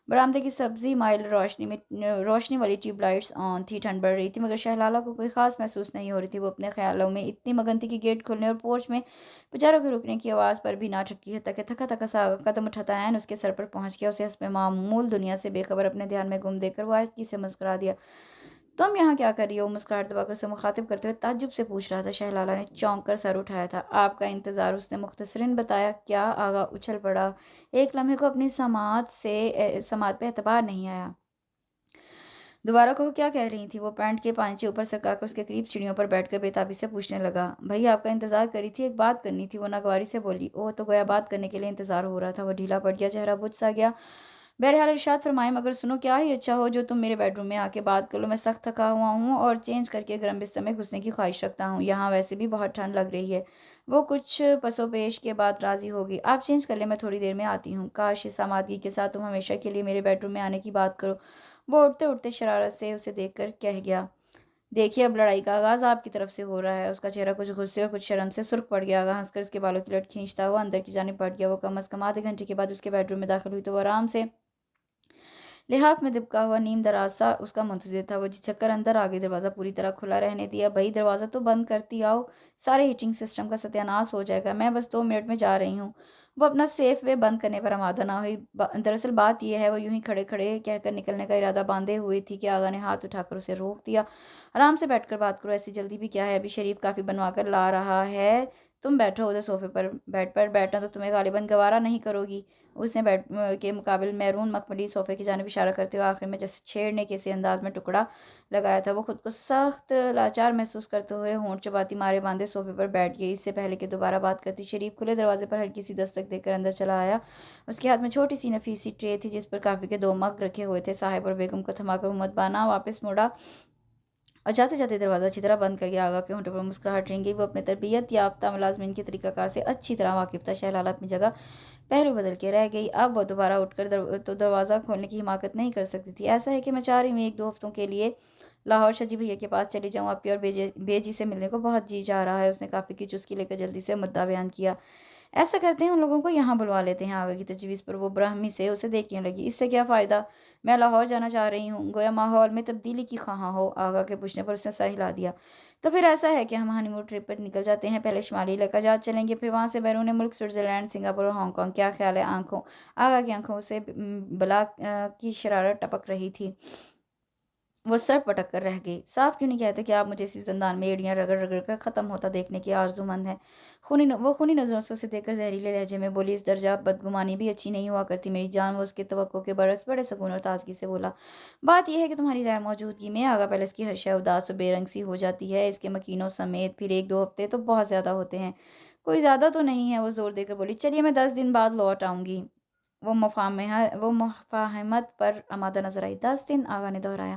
बरामदे की सब्जी माइल रोशनी वाली ट्यूबलाइट्स ऑन थी। ठंड बढ़ रही थी, मगर शहलाला को कोई खास महसूस नहीं हो रही थी। वो अपने ख्यालों में इतनी मगन थी कि गेट खोलने और पोर्च में बेचारों के रुकने की आवाज़ पर भी ना ठटकी है तक थका थका सा कदम उठाता है उसके सर पर पहुंच गया। उसे हस्ब मामूल दुनिया से बेखबर अपने ध्यान में गुम देकर वो आहिस्ती से मुस्कुरा दिया। तुम यहाँ क्या कर रही हो? मुस्कुराहट दबाकर उसे मुखातिब करते हुए ताज्जुब से पूछ रहा था। शहलाला ने चौंक कर सर उठाया था। आपका इंतज़ार, उसने मुख्तसरन बताया। क्या? आगा उछल पड़ा। एक लम्हे को अपनी समात पे एतबार नहीं आया। दोबारा कहो, क्या कह रही थी? वो पैंट के पांचे ऊपर सरकाकर उसके करीब सीढ़ियों पर बैठकर बेताबी से पूछने लगा। भैया आपका इंतजार करी थी, एक बात करनी थी। वो नागवारी से बोली। ओह, तो गोया बात करने के लिए इंतजार हो रहा था। वो ढीला पड़ गया, चेहरा बुझ सा गया। बहरहाल इरशाद फरमाए, मगर सुनो, क्या ही अच्छा हो जो तुम मेरे बेडरूम में आके बात कर लो। मैं सख्त थका हुआ हूँ और चेंज करके गर्म बिस्तर में घुसने की ख्वाहिश रखता हूँ। यहाँ वैसे भी बहुत ठंड लग रही है। वो कुछ पसोपेश के बाद राजी होगी। आप चेंज कर ले, मैं थोड़ी देर में आती हूँ। काश इस सामादगी के साथ तुम हमेशा के लिए मेरे बेडरूम में आने की बात करो। वो उठते उठते शरारत से उसे देखकर कह गया। देखिए, अब लड़ाई का आगाज आपकी तरफ से हो रहा है। उसका चेहरा कुछ गुस्से और कुछ शर्म से सुर्ख पड़ गया। आगा हंसकर उसके बालों की लट खींचता हुआ अंदर की जानिब बढ़ गया। वो कम अज कम आधे घंटे के बाद उसके बेडरूम में दाखिल हुई तो वो आराम से लिहाफ में दिबका हुआ नीम दरासा उसका मुंतजिर था। वो झिझक अंदर आ गई। दरवाज़ा पूरी तरह खुला रहने दिया। भाई, दरवाज़ा तो बंद करती आओ, सारे हीटिंग सिस्टम का सत्यानाश हो जाएगा। मैं बस 2 मिनट में जा रही हूँ। वो अपना सेफ वे बंद करने पर आमादा ना हुई। दरअसल बात यह है, वो यूं ही खड़े खड़े कहकर निकलने का इरादा बांधे हुई थी कि आगा ने हाथ उठाकर उसे रोक दिया। आराम से बैठकर बात करो, ऐसी जल्दी भी क्या है? अभी शरीफ काफ़ी बनवा कर ला रहा है। तुम बैठो उधर सोफे पर। बेड पर बैठना तो तुम्हें गालिबन गवारा नहीं करोगी। उसने बेड के मुकाबिल मैरून मखमली सोफे की जानिब इशारा करते हुए आखिर में जैसे छेड़ने के से अंदाज में टुकड़ा लगाया था। वो खुद को सख्त लाचार महसूस करते हुए होंठ चबाती मारे बांधे सोफे पर बैठ गई। इससे पहले कि दोबारा बात करती, शरीफ खुले दरवाजे पर हल्की सी दस्तक देकर अंदर चला आया। उसके हाथ में छोटी सी नफीसी ट्रे थी जिस पर काफ़ी के 2 मग रखे हुए थे। साहिब और बेगम को थमाकर मुद्दाना वापस मुड़ा और जाते जाते दरवाज़ा अच्छी तरह बंद कर गया। आगा के होंठों पर मुस्कुराहट रेंग गई। वो अपने तरबियत याफ्ता मुलाजमिन के तरीकाकार से अच्छी तरह वाकिफ था। शहलाला अपनी जगह पहलू बदल के रह गई। अब वो दोबारा उठकर दरवाज़ा खोलने की हिमाकत नहीं कर सकती थी। ऐसा है कि मैं चाह रही हूँ 1-2 हफ्तों के लिए लाहौर शजी भैया के पास चली जाऊँ। आपकी और बेजी से मिलने को बहुत जी जा रहा है। उसने काफ़ी की चुस्की लेकर जल्दी से मुद्दा बयान किया। ایسا کرتے ہیں، ان لوگوں کو یہاں بلوا لیتے ہیں۔ آغا کی تجویز پر وہ برہمی سے اسے دیکھنے لگی۔ اس سے کیا فائدہ؟ میں لاہور جانا چاہ رہی ہوں، گویا ماحول میں تبدیلی کی خواہاں ہو۔ آغا کے پوچھنے پر اس نے سر ہلا دیا۔ تو پھر ایسا ہے کہ ہم ہانی مون ٹرپ پر نکل جاتے ہیں، پہلے شمالی علاقہ جات چلیں گے، پھر وہاں سے بیرون ملک سوئٹزرلینڈ، سنگاپور اور ہانگ کانگ۔ کیا خیال ہے؟ آغا کی آنکھوں سے بلا کی شرارت ٹپک رہی تھی۔ وہ سر پٹک کر رہ گئی۔ صاف کیوں نہیں کہتے کہ آپ مجھے اسی زندان میں ایڑیاں رگڑ رگڑ کر ختم ہوتا دیکھنے کی آرزو مند ہیں؟ وہ خونی نظروں سے اسے دیکھ کر زہریلے لہجے میں بولی۔ اس درجہ بدگمانی بھی اچھی نہیں ہوا کرتی میری جان۔ وہ اس کے توقع کے برعکس بڑے سکون اور تازگی سے بولا۔ بات یہ ہے کہ تمہاری غیر موجودگی میں آغا پیلس کی ہر شے اداس و بے رنگ سی ہو جاتی ہے، اس کے مکینوں سمیت۔ پھر 1-2 ہفتے تو بہت زیادہ ہوتے ہیں۔ کوئی زیادہ تو نہیں ہے، وہ زور دے کر بولی۔ چلیے میں 10 دن بعد لوٹ آؤں گی۔ وہ مفاہمت پر آمادہ نظر آئی۔ 10 دن؟ آغا نے دہرایا۔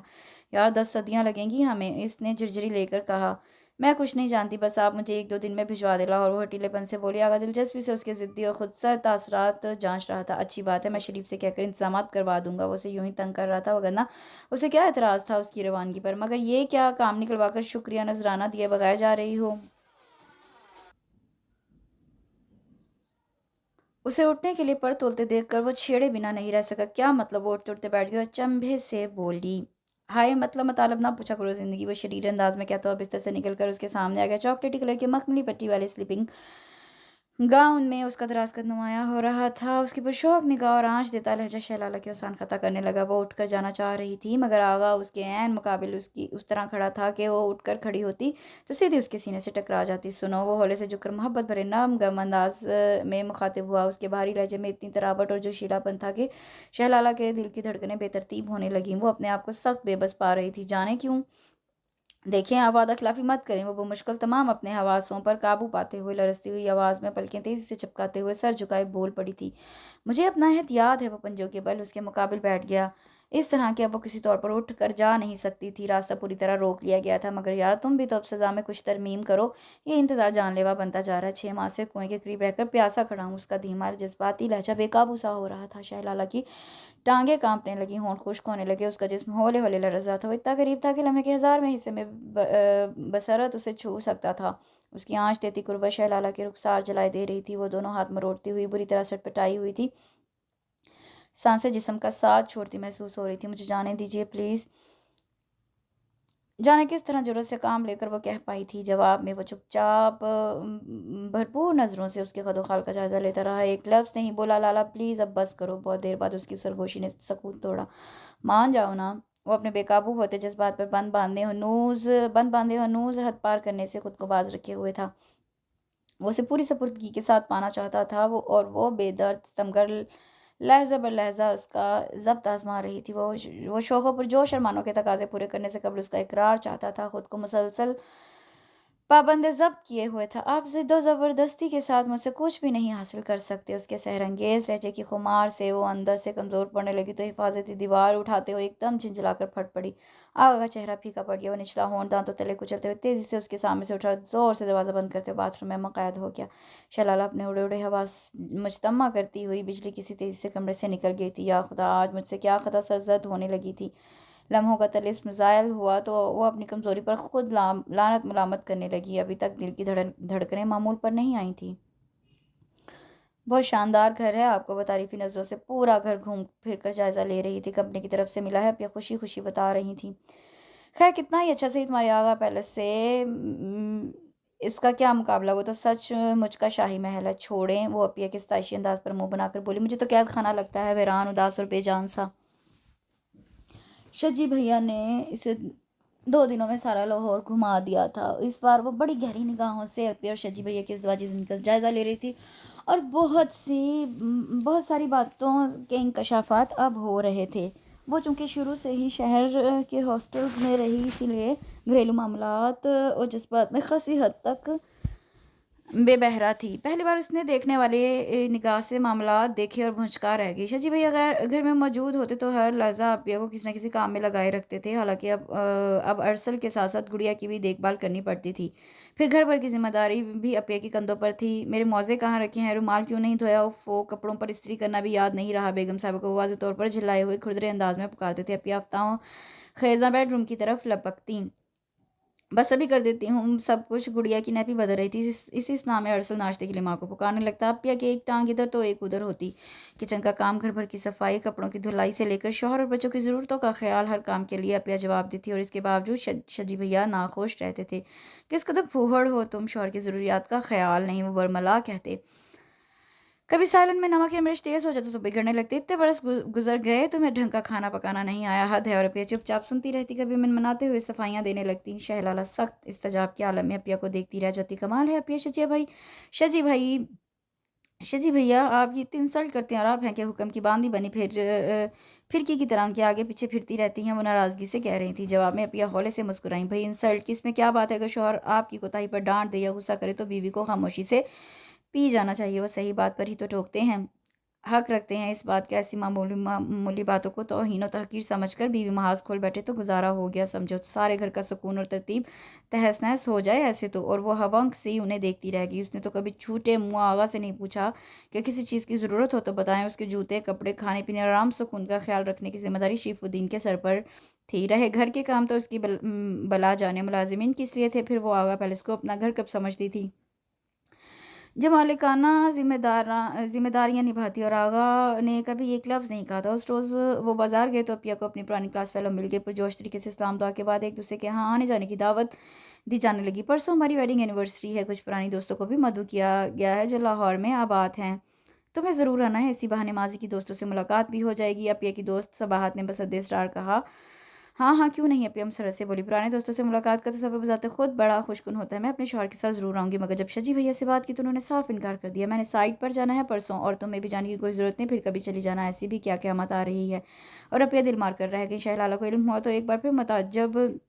یار 10 صدیاں لگیں گی ہمیں، اس نے جھرجھری لے کر کہا۔ میں کچھ نہیں جانتی، بس آپ مجھے 1-2 دن میں بھجوا دے لاہور۔ وہ ہٹیلے پن سے بولی۔ آغا دلچسپی سے اس کے ضدی اور خودسر تاثرات جانچ رہا تھا۔ اچھی بات ہے، میں شریف سے کہہ کر انتظامات کروا دوں گا۔ وہ اسے یوں ہی تنگ کر رہا تھا، وگرنہ اسے کیا اعتراض تھا اس کی روانگی پر، مگر یہ کیا کام نکلوا کر شکریہ نذرانہ دیے بغیر جا رہی ہو؟ اسے اٹھنے کے لیے پر تولتے دیکھ کر وہ چھیڑے بنا نہیں رہ سکا۔ کیا مطلب؟ وہ اٹھتے اٹھتے بیٹھ گئی اور چنبھے سے بولی۔ ہائے مطلب مطالب نہ پوچھا کرو زندگی۔ وہ شریر انداز میں کہتا ہوا بستر سے نکل کر اس کے سامنے آ گیا۔ چاکلیٹی کلر کے مخملی پٹی والے سلیپنگ گاؤن میں اس کا دراز قد نمایاں ہو رہا تھا۔ اس کی پرشوق نگاہ اور آنچ دیتا لہجہ شہلالہ کے حسان خطا کرنے لگا۔ وہ اٹھ کر جانا چاہ رہی تھی، مگر آغا اس کے عین مقابل اس طرح کھڑا تھا کہ وہ اٹھ کر کھڑی ہوتی تو سیدھی اس کے سینے سے ٹکرا جاتی۔ سنو، وہ ہولے سے جھک کر محبت بھرے نرم گم انداز میں مخاطب ہوا۔ اس کے بھاری لہجے میں اتنی تراوٹ اور جوشیلا پن تھا کہ شہلالہ کے دل کی دھڑکنیں بے ترتیب ہونے لگیں۔ وہ اپنے آپ کو سخت بے بس پا رہی تھی، جانے کیوں؟ دیکھیں، آپ وعدہ خلافی مت کریں۔ وہ بمشکل تمام اپنے حواسوں پر قابو پاتے ہوئے لرزتی ہوئی آواز میں پلکیں تیزی سے چپکاتے ہوئے سر جھکائے بول پڑی تھی۔ مجھے اپنا عہد یاد ہے۔ وہ پنجوں کے بل اس کے مقابل بیٹھ گیا، اس طرح کہ اب وہ کسی طور پر اٹھ کر جا نہیں سکتی تھی۔ راستہ پوری طرح روک لیا گیا تھا۔ مگر یار تم بھی تو اب سزا میں کچھ ترمیم کرو، یہ انتظار جان لیوا بنتا جا رہا ہے۔ 6 ماہ سے کنویں کے قریب رہ کر پیاسا کھڑا ہوں۔ اس کا دھیما جذباتی لہجہ بے قابو سا ہو رہا تھا۔ شہلالہ کی ٹانگیں کانپنے لگیں، ہونٹ خشک ہونے لگے، اس کا جسم ہولے ہولے لرز رہا تھا۔ وہ اتنا قریب تھا کہ لمحے کے 1000ویں حصے میں بصرت اسے چھو سکتا تھا۔ اس کی آنچ دیتی قربت شہلالہ کے رخسار جلائے دے رہی تھی۔ وہ دونوں ہاتھ مروڑتی ہوئی بری طرح سٹپٹائی ہوئی تھی، سانسیں جسم کا ساتھ چھوڑتی محسوس ہو رہی تھی۔ مجھے جانے دیجیے پلیز۔ جانے کس طرح جرأت سے کام لے کر وہ کہہ پائی تھی۔ جواب میں وہ چپ چاپ بھرپور نظروں سے اس کے خد و خال کا جائزہ لیتا رہا۔ ایک لفظ نہیں بولا۔ لالا پلیز اب بس کرو۔ بہت دیر بعد اس کی سرگوشی نے سکون توڑا۔ مان جاؤ نا۔ وہ اپنے بے قابو ہوتے جذبات پر بند باندھے ہنوز حد پار کرنے سے خود کو باز رکھے ہوئے تھا۔ وہ اسے پوری سپردگی کے ساتھ پانا چاہتا تھا، اور وہ بے درد ستمگر لہجہ بر لہجہ اس کا ضبط آزما رہی تھی۔ وہ شوق و پرجوش ارمانوں کے تقاضے پورے کرنے سے قبل اس کا اقرار چاہتا تھا، خود کو مسلسل پابند ضبط کیے ہوئے تھا۔ آپ ضد و زبردستی کے ساتھ مجھ سے کچھ بھی نہیں حاصل کر سکتے۔ اس کے سحرانگیز لہجے کی خمار سے وہ اندر سے کمزور پڑنے لگی تو حفاظتی دیوار اٹھاتے ہوئے ایک دم جھنجھلا کر پھٹ پڑی۔ آغا کا چہرہ پھیکا پڑ گیا۔ وہ نچلا ہونٹ دانتوں تلے کچلتے ہوئے تیزی سے اس کے سامنے سے اٹھا، زور سے دروازہ بند کرتے ہوئے باتھ روم میں مقید ہو گیا۔ شہلالہ اپنے اڑے اڑے حواس مجتمع کرتی ہوئی بجلی کسی تیزی سے کمرے سے نکل گئی تھی۔ یا خدا، آج مجھ سے کیا خطا سرزد ہونے لگی تھی۔ لمحوں کا طلسم زائل ہوا تو وہ اپنی کمزوری پر خود لعنت ملامت کرنے لگی۔ ابھی تک دل کی دھڑکنیں معمول پر نہیں آئی تھیں۔ بہت شاندار گھر ہے، آپ کو وہ تعریفی نظروں سے پورا گھر گھوم پھر کر جائزہ لے رہی تھی۔ کمپنی کی طرف سے ملا ہے، پیا خوشی خوشی بتا رہی تھی۔ خیر کتنا ہی اچھا صحیح، تمہارے آغا پیلس سے اس کا کیا مقابلہ؟ وہ تو سچ مجھ کا شاہی محل ہے۔ چھوڑیں، وہ اپیا کے ستائشی انداز پر منہ بنا کر بولی۔ مجھے تو قید خانہ لگتا ہے، ویران، اداس اور بے جان سا۔ شجی بھیا نے اسے 2 دنوں میں سارا لاہور گھما دیا تھا۔ اس بار وہ بڑی گہری نگاہوں سے اپی اور شجی بھیا کی ازدواجی زندگی کا جائزہ لے رہی تھی، اور بہت ساری باتوں کے انکشافات اب ہو رہے تھے۔ وہ چونکہ شروع سے ہی شہر کے ہاسٹلز میں رہی، اسی لیے گھریلو معاملات اور جذبات میں خاصی حد تک بے بہرا تھی۔ پہلی بار اس نے دیکھنے والے نگاہ سے معاملات دیکھے اور بھونچکا رہ گئی۔ شجی بھیا گھر میں موجود ہوتے تو ہر لحظہ اپیا کو کسی نہ کسی کام میں لگائے رکھتے تھے۔ حالانکہ اب ارسل کے ساتھ ساتھ گڑیا کی بھی دیکھ بھال کرنی پڑتی تھی۔ پھر گھر بھر کی ذمہ داری بھی اپیا کی کندھوں پر تھی۔ میرے موزے کہاں رکھے ہیں؟ رومال کیوں نہیں دھویا؟ وہ کپڑوں پر استری کرنا بھی یاد نہیں رہا؟ بیگم صاحبہ کو واضح طور پر جھلائے ہوئے کھردرے انداز میں پکارتے تھے۔ اپیا افتاؤں خیزاں بیڈ روم کی طرف لپکتیں۔ बस अभी कर देती हूँ सब कुछ। गुड़िया की नैपी बदल रही थी, इसी स्नान में अरसल नाश्ते के लिए माँ को पुकारने लगता। अपिया की एक टांग इधर तो एक उधर होती। किचन का काम, घर भर की सफाई, कपड़ों की धुलाई से लेकर शौहर और बच्चों की ज़रूरतों का ख्याल, हर काम के लिए अपिया जवाब देती और इसके बावजूद शजी भैया नाखुश रहते थे। किस कदर फूहड़ हो तुम, शौहर की ज़रूरियात का ख्याल नहीं, वो बरमला कहते। कभी सालन में नमक या मिर्च तेज हो जाता तो बिगड़ने लगती। इतने बरस गुजर गए, तुम्हें ढंग का खाना पकाना नहीं आया, हद है। और अपिया चुपचाप सुनती रहती, कभी मनमनाते हुए सफाइयाँ देने लगती। शहलाला सख्त इस्तजाब के आलम में अपिया को देखती रह जाती। कमाल है अपिया, शजी भाई शजी भैया आप ये इतनी इंसल्ट करते हैं और आप हैं कि हुक्म की बांदी बनी फिरकी की तरह उनके आगे पीछे फिरती रहती हैं, वो नाराज़गी से कह रही थी। जवाब में अपिया हौले से मुस्कुराई। भाई इंसल्ट की इसमें क्या बात है? अगर शौहर आपकी कोताही पर डांट दे या गुस्सा करे तो बीवी को खामोशी से पी जाना चाहिए। वो सही बात पर ही तो टोकते हैं, हक रखते हैं इस बात के। ऐसी मामूली बातों को तौहीन और तहकीर समझकर बीवी महाज खोल बैठे तो गुजारा हो गया समझो। सारे घर का सुकून और तरतीब तहस नहस हो जाए ऐसे तो। और वो हवंक से ही उन्हें देखती रह गई। उसने तो कभी छूटे मुँह आगा से नहीं पूछा कि किसी चीज़ की ज़रूरत हो तो बताएं। उसके जूते, कपड़े, खाने पीने और आराम सुकून का ख्याल रखने की जिम्मेदारी शरीफुद्दीन के सर पर थी। रहे घर के काम तो उसकी बला जाने मुलाजिमीन किस लिए थे। फिर वो आगा पैलेस को अपना घर कब समझती थी जब मालिकाना जिम्मेदारियां निभाती। और आगा ने कभी एक लफ्ज़ नहीं कहा था। उस रोज़ वो बाजार गए तो अपिया को अपनी पुरानी क्लास फेलो मिल गए। पुरजोश तरीके से इस्लाम दुआ के बाद एक दूसरे के यहाँ आने जाने की दावत दी जाने लगी। परसों हमारी वेडिंग एनिवर्सरी है, कुछ पुरानी दोस्तों को भी मदऊ किया गया है जो लाहौर में आबाद हैं। तुम्हें ज़रूर आना है, इसी बहाने माजी की दोस्तों से मुलाकात भी हो जाएगी। अपिया की दोस्त सबाहत ने बसदे स्टार कहा। हाँ हाँ क्यों नहीं, अपियम सरस से बोली। पुराने दोस्तों से मुलाकात का तो सफ़र बजाते खुद बड़ा खुशकुन होता है। मैं अपने शौहर के साथ ज़रूर आऊँगी, मगर जब शजी भैया से बात की तो उन्होंने साफ इनकार कर दिया। मैंने साइड पर जाना है परसों, और तुम्हें भी जाने की कोई ज़रूरत नहीं, फिर कभी चली जाना। ऐसी भी क्या क़यामत आ रही है। और अपिया दिल मार कर रह गई। शहलाला को इल्म हुआ तो एक बार फिर मुताज्जब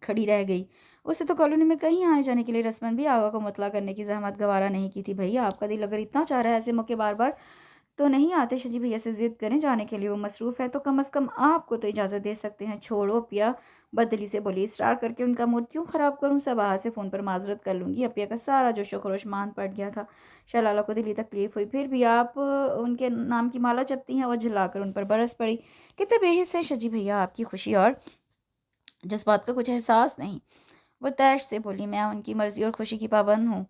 खड़ी रह गई। उसे तो कॉलोनी में कहीं आने जाने के लिए रस्मन भी आगा को मुतला करने की जहमत गवारा नहीं की थी। भैया आपका दिल अगर इतना चाह रहा है ऐसे मौके बार बार तो नहीं आते। शजी भैया से जिद करें जाने के लिए, वो मसरूफ़ है तो कम अज़ कम आपको तो इजाज़त दे सकते हैं। छोड़ो अपिया बदली से बोली, इसरार करके उनका मूड क्यों ख़राब करूं। सबाह से फ़ोन पर माजरत कर लूँगी। अपिया का सारा जोशो खरोश मान पड़ गया था। शलाला को दिली तकलीफ़ हुई। फिर भी आप उनके नाम की माला जपती हैं। और झुलाकर उन पर बरस पड़ी। कितने बेहिस हैं शजी भैया, आपकी खुशी और जज्बात का कुछ एहसास नहीं। वो तैश से बोली, मैं उनकी मर्ज़ी और खुशी की पाबंद हूँ।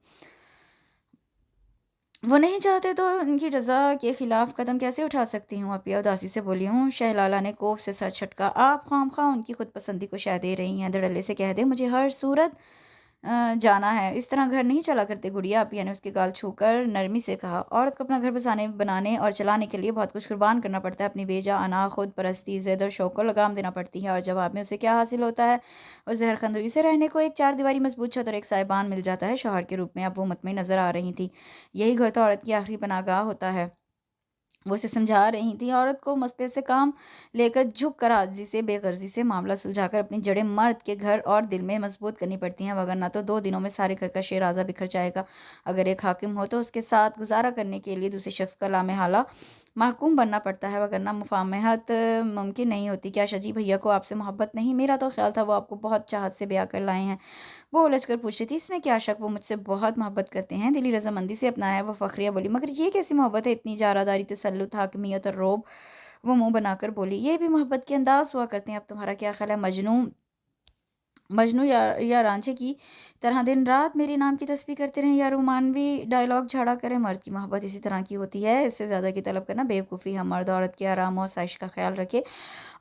वो नहीं चाहते तो उनकी रज़ा के ख़िलाफ़ कदम कैसे उठा सकती हूँ। अपिया उदासी से बोली हूँ। शहलाला ने कोफ से सर छटका। आप खामखा उनकी खुद पसंदी को शह दे रही हैं। धड़ल्ले से कह दे मुझे हर सूरत जाना है। इस तरह घर नहीं चला करते गुड़िया। अपिया ने उसके गाल छूकर नरमी से कहा। औरत को अपना घर बसाने बनाने और चलाने के लिए बहुत कुछ कुर्बान करना पड़ता है। अपनी बेजा अना खुद परस्ती ज़िद और शौक़ को लगाम देना पड़ती है। और जवाब में उसे क्या हासिल होता है? और जहर खंदुई से रहने को एक चार दीवारी मजबूत छत और एक साहिबान मिल जाता है शौहर के रूप में। अब वो मुतमईन नज़र आ रही थी। यही घर तो औरत की आखिरी पनाहगाह होता है। वो उसे समझा रही थी। औरत को मसले से काम लेकर झुक कर आजिज़ी से बेगर्जी से मामला सुलझाकर अपनी जड़ें मर्द के घर और दिल में मजबूत करनी पड़ती हैं, वगरना तो 2 दिनों में सारे घर का शेराजा बिखर जाएगा। अगर एक हाकिम हो तो उसके साथ गुजारा करने के लिए दूसरे शख्स का लामेहाला महकूम बनना पड़ता है, वगरना मुफाहमत मुमकिन नहीं होती। क्या शजी भैया को आपसे मोहब्बत नहीं? मेरा तो ख्याल था वो आपको बहुत चाहत से ब्याह कर लाए हैं। वो उलझ कर पूछ रही थी। इसमें क्या शक, वो मुझसे बहुत मोहब्बत करते हैं। दिली रजामंदी से अपनाया वो फ़खरिया बोली। मगर ये कैसी मोहब्बत है? इतनी जारादारी, तसल्लुत, हाकमियत और रोब। वो मुंह बनाकर बोली, ये भी मोहब्बत के अंदाज हुआ करते हैं। अब तुम्हारा क्या ख्याल है? मजनू मजनू या रांझे की तरह दिन रात मेरे नाम की तस्बीह करते रहें या रोमानवी डायलॉग झाड़ा करें? मर्द की मोहब्बत इसी तरह की होती है। इससे ज़्यादा की तलब करना बेवकूफ़ी है। मर्द औरत के आराम और साइश का ख्याल रखे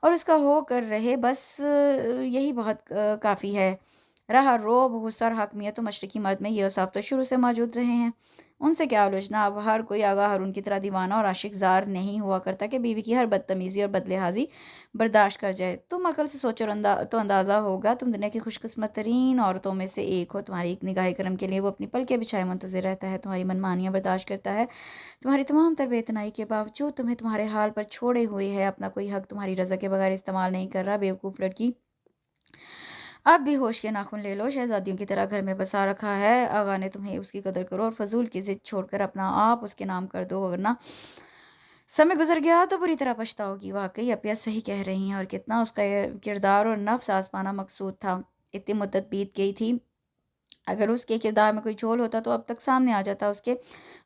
और उसका हो कर रहे, बस यही बहुत काफ़ी है। रहा रोब, गुस्सा और हाकमियत, तो मशरकी मर्द में ये औसाफ तो शुरू से मौजूद रहे हैं। उनसे क्या उलझना। अब हर कोई आगा हारून की तरह दीवाना और आशिक जार नहीं हुआ करता कि बीवी की हर बदतमीज़ी और बदलिहाजी बर्दाश्त कर जाए। तुम अकल से सोचो तो अंदाज़ा होगा तुम दुनिया की खुशकिस्मत तरीन औरतों में से एक हो। तुम्हारी एक निगाह करम के लिए वो अपनी पलके बिछाए मुंतज़िर रहता है, तुम्हारी मनमानियाँ बर्दाश्त करता है, तुम्हारी तमाम तर बेतनाई के बावजूद तुम्हें तुम्हारे हाल पर छोड़े हुए है। अपना कोई हक तुम्हारी रज़ा के बगैर इस्तेमाल नहीं कर रहा। बेवकूफ़ लड़की, अब भी होश के नाखून ले लो। शहजादियों की तरह घर में बसा रखा है। आगा ने तुम्हें, उसकी कदर करो और फजूल की जिद छोड़कर अपना आप उसके नाम कर दो, वरना समय गुजर गया तो बुरी तरह पछताओगी। वाकई अपिया सही कह रही हैं। और कितना उसका ये किरदार और नफ्स आसमाना मकसूद था। इतनी मुद्दत बीत गई थी اگر اس کے کردار میں کوئی جھول ہوتا تو اب تک سامنے آ جاتا۔ اس کے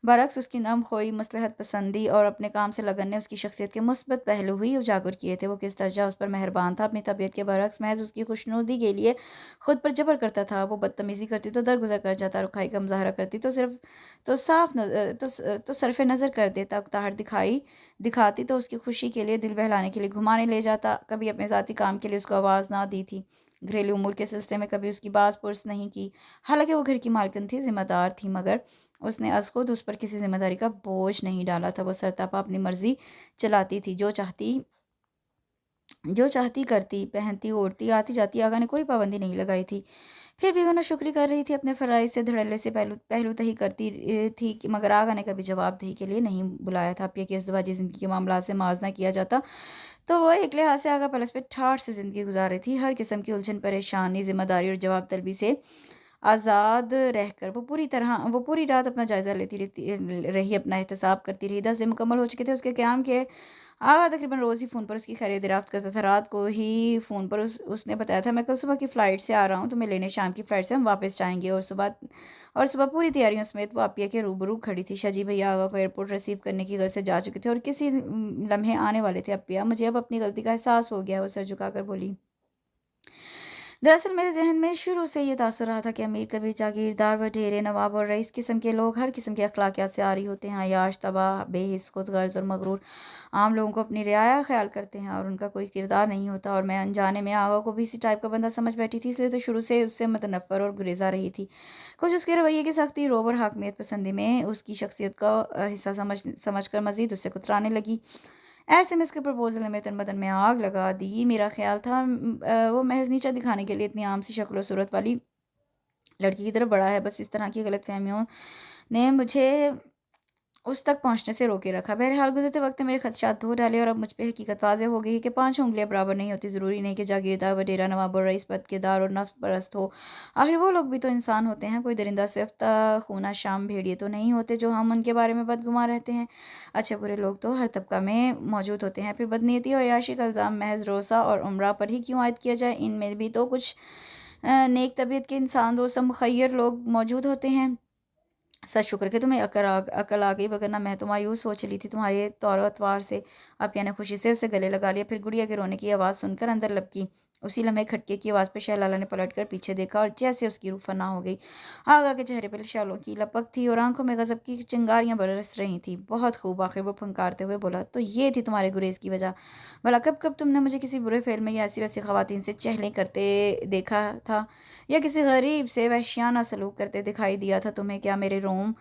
برعکس اس کی نرم خوئی، مصلحت پسندی اور اپنے کام سے لگن نے اس کی شخصیت کے مثبت پہلو ہی اجاگر کیے تھے۔ وہ کس درجہ اس پر مہربان تھا، اپنی طبیعت کے برعکس محض اس کی خوشنودی کے لیے خود پر جبر کرتا تھا۔ وہ بدتمیزی کرتی تو درگزر کر جاتا، رکھائی کا مظاہرہ کرتی تو صرف نظر کر دیتا، اکتاہٹ دکھاتی تو اس کی خوشی کے لیے، دل بہلانے کے لیے گھمانے لے جاتا۔ کبھی اپنے ذاتی کام کے لیے اس کو آواز نہ دی تھی، گھریلو امور کے سلسلے میں کبھی اس کی باز پرس نہیں کی، حالانکہ وہ گھر کی مالکن تھی، ذمہ دار تھی، مگر اس نے از خود اس پر کسی ذمہ داری کا بوجھ نہیں ڈالا تھا۔ وہ سرتاپا اپنی مرضی چلاتی تھی، جو چاہتی کرتی، پہنتی اوڑھتی، آتی جاتی، آگا نے کوئی پابندی نہیں لگائی تھی۔ پھر بھی وہ ناشکری کر رہی تھی، اپنے فرائض سے دھڑلے سے پہلو تہی کرتی تھی، مگر آگا نے کبھی جواب دہی کے لیے نہیں بلایا تھا۔ پیا کی ازدواجی زندگی کے معاملات سے موازنہ کیا جاتا تو وہ ایک لحاظ سے آگا پلس پہ ٹھاٹھ سے زندگی گزار رہی تھی، ہر قسم کی الجھن، پریشانی، ذمہ داری اور جواب طلبی سے آزاد رہ کر۔ وہ پوری رات اپنا جائزہ لیتی رہی، اپنا احتساب کرتی رہی۔ 10 دن مکمل ہو چکے تھے اس کے قیام کے۔ آغا تقریباً روز ہی فون پر اس کی خیر دریافت کرتا تھا۔ رات کو ہی فون پر اس نے بتایا تھا، میں کل صبح کی فلائٹ سے آ رہا ہوں تمہیں لینے، شام کی فلائٹ سے ہم واپس جائیں گے۔ اور صبح پوری تیاریوں سمیت وہ عافیہ کے روبرو کھڑی تھی۔ شجی بھیا آغا کو ایئرپورٹ ریسیو کرنے کی غرض سے جا چکے تھے اور کسی لمحے آنے والے تھے۔ عافیہ، مجھے اب اپنی غلطی کا احساس ہو گیا، وہ سر جھکا کر بولی۔ دراصل میرے ذہن میں شروع سے یہ تاثر رہا تھا کہ امیر، کبھی جاگیردار، وڈیرے، نواب اور رئیس قسم کے لوگ ہر قسم کے اخلاقیات سے عاری ہوتے ہیں، عیاش، تباہ، بے حس، خود غرض اور مغرور، عام لوگوں کو اپنی رعایا خیال کرتے ہیں اور ان کا کوئی کردار نہیں ہوتا۔ اور میں انجانے میں آغا کو بھی اسی ٹائپ کا بندہ سمجھ بیٹھی تھی، اس لیے تو شروع سے اس سے متنفر اور گریزا رہی تھی۔ کچھ اس کے رویے کی سختی، روب اور حاکمیت پسندی میں اس کی شخصیت کا حصہ سمجھ کر مزید اس سے کترانے لگی۔ ایسے میں اس کے پرپوزل نے میرے تن بدن میں آگ لگا دی۔ میرا خیال تھا وہ محض نیچا دکھانے کے لیے اتنی عام سی شکل و صورت والی لڑکی کی طرف بڑا ہے، بس اس طرح کی غلط فہمیوں نے مجھے اس تک پہنچنے سے روکے رکھا۔ بہرحال گزرتے وقت میرے خدشات دھو ڈالے اور اب مجھ پہ حقیقت واضح ہو گئی کہ 5 انگلیاں برابر نہیں ہوتی۔ ضروری نہیں کہ جاگیردار، وڈیرا، نواب اور رئیس بد کردار اور نفس پرست ہو، آخر وہ لوگ بھی تو انسان ہوتے ہیں، کوئی درندہ صفت خونہ شام بھیڑیے تو نہیں ہوتے جو ہم ان کے بارے میں بدگمان رہتے ہیں۔ اچھے برے لوگ تو ہر طبقہ میں موجود ہوتے ہیں، پھر بدنیتی اور عیاشی کا الزام محض روسا اور عمرہ پر ہی کیوں عائد کیا جائے؟ ان میں بھی تو کچھ نیک طبیعت کے انسان دوست مخیر لوگ موجود ہوتے ہیں۔ سچ شکر کہ تمہیں عقل آ گئی، وگرنہ میں تو مایوس ہو چلی تھی تمہارے طور و اتوار سے۔ عافیہ نے خوشی سے اسے گلے لگا لیا، پھر گڑیا کے رونے کی آواز سن کر اندر لپکی۔ اسی لمحے کھٹکے کی آواز پہ شہ لالہ نے پلٹ کر پیچھے دیکھا اور جیسے اس کی روح فنا ہو گئی۔ آغا کے چہرے پر شالوں کی لپک تھی اور آنکھوں میں غضب کی چنگاریاں برس رہی تھیں۔ بہت خوب، آخر وہ پھنکارتے ہوئے بولا، تو یہ تھی تمہارے گریز کی وجہ؟ بھلا کب تم نے مجھے کسی برے فعل میں یا ایسی ویسی خواتین سے چہلیں کرتے دیکھا تھا، یا کسی غریب سے وحشیانہ سلوک کرتے دکھائی دیا تھا تمہیں؟ کیا میرے روم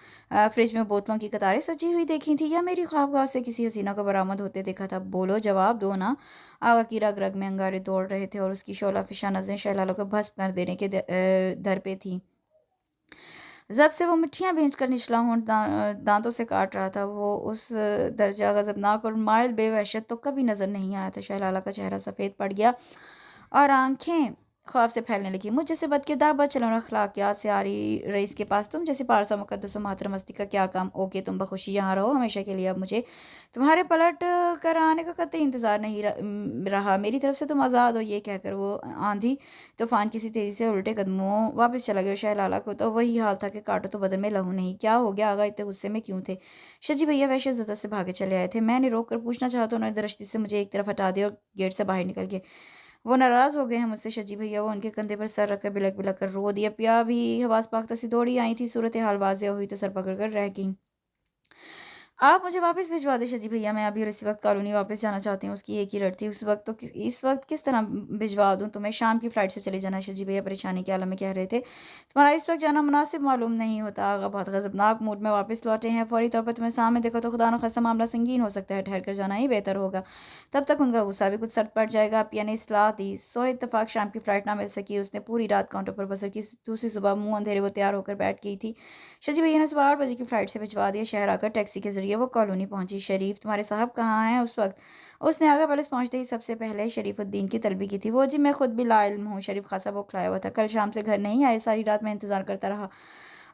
فریج میں بوتلوں کی قطاریں سجی ہوئی دیکھی تھی، یا میری خوابگاہ سے کسی حسینہ کو برآمد ہوتے دیکھا تھا؟ بولو، جواب دو نا۔ آغا کی رگ رگ میں انگارے دوڑ رہے تھے اور اس کی شعلہ فشاں نظریں شہ لالوں کو بھسم کر دینے کے در پہ تھیں۔ ضبط سے وہ مٹھیاں بھینچ کر نچلا ہونٹ دانتوں سے کاٹ رہا تھا۔ وہ اس درجہ غضبناک اور مائل بے وحشت تو کبھی نظر نہیں آیا تھا۔ شہ لالہ کا چہرہ سفید پڑ گیا اور آنکھیں خوف سے پھیلنے لگی۔ مجھ جیسے بد کردار، بد چلن اور اخلاقیات سے عاری رئیس کے پاس تم جیسے پارسا مقدس و محترم ہستی کا کیا کام؟ اوکے، تم بخوشی یہاں رہو ہمیشہ کے لیے، اب مجھے تمہارے پلٹ کر آنے کا قطعی انتظار نہیں رہا۔ میری طرف سے تم آزاد ہو، یہ کہہ کر وہ آندھی طوفان کسی تیزی سے الٹے قدموں واپس چلا گیا۔ شہ لالہ کو تو وہی حال تھا کہ کاٹو تو بدن میں لہو نہیں۔ کیا ہو گیا آغا، اتنے غصے میں کیوں تھے؟ شجی بھیا وحشت زدہ سے بھاگے چلے آئے تھے۔ میں نے روک کر پوچھنا چاہا تو انہوں نے درشتی سے مجھے ایک طرف ہٹا دیا اور گیٹ سے باہر نکل گئے۔ وہ ناراض ہو گئے ہیں مجھ سے شجی بھیا، وہ ان کے کندھے پر سر رکھ کر بلک بلک کر رو دیا۔ پیا بھی حواس پاختہ سی دوڑی آئی تھی، صورتحال واضح ہوئی تو سر پکڑ کر رہ گئیں۔ آپ مجھے واپس بھجوا دیں شجی بھیا، میں ابھی اور اسی وقت کالونی واپس جانا چاہتی ہوں۔ اس کی ایک ہی رٹ تھی، اس وقت کس طرح بھجوا دوں تمہیں؟ شام کی فلائٹ سے چلے جانا ہے، شجی بھیا پریشانی کے عالم میں کہہ رہے تھے۔ تمہارا اس وقت جانا مناسب معلوم نہیں ہوتا۔ آغا بہت غضبناک موڈ میں واپس لوٹے ہیں، فوری طور پر تمہیں سامنے دیکھو تو خدا نخواستہ معاملہ سنگین ہو سکتا ہے، ٹھہر کر جانا ہی بہتر ہوگا، تب تک ان کا غصہ بھی کچھ سرد پڑ جائے گا۔ پیا نے اصلاح دی۔ سو اتفاق شام کی فلائٹ نہ مل سکی، اس نے پوری رات کاؤنٹر پر بسر کی۔ دوسری صبح منہ اندھیرے وہ تیار ہو کر بیٹھ گئی تھی۔ شجی بھیا نے صبح 8 بجے کی فلائٹ سے بھجوا دیا۔ شہر آ کر ٹیکسی کے ذریعے وہ کالونی پہنچی۔ شریف تمہارے صاحب کہاں ہیں؟ اس نے آگا پلس پہنچتے ہی سب سے پہلے شریف الدین کی طلبی کی تھی۔ وہ جی میں خود بھی لا علم ہوں۔ شریف خاصا بوکھلایا ہوا تھا، کل شام سے گھر نہیں آئے، ساری رات میں انتظار کرتا رہا۔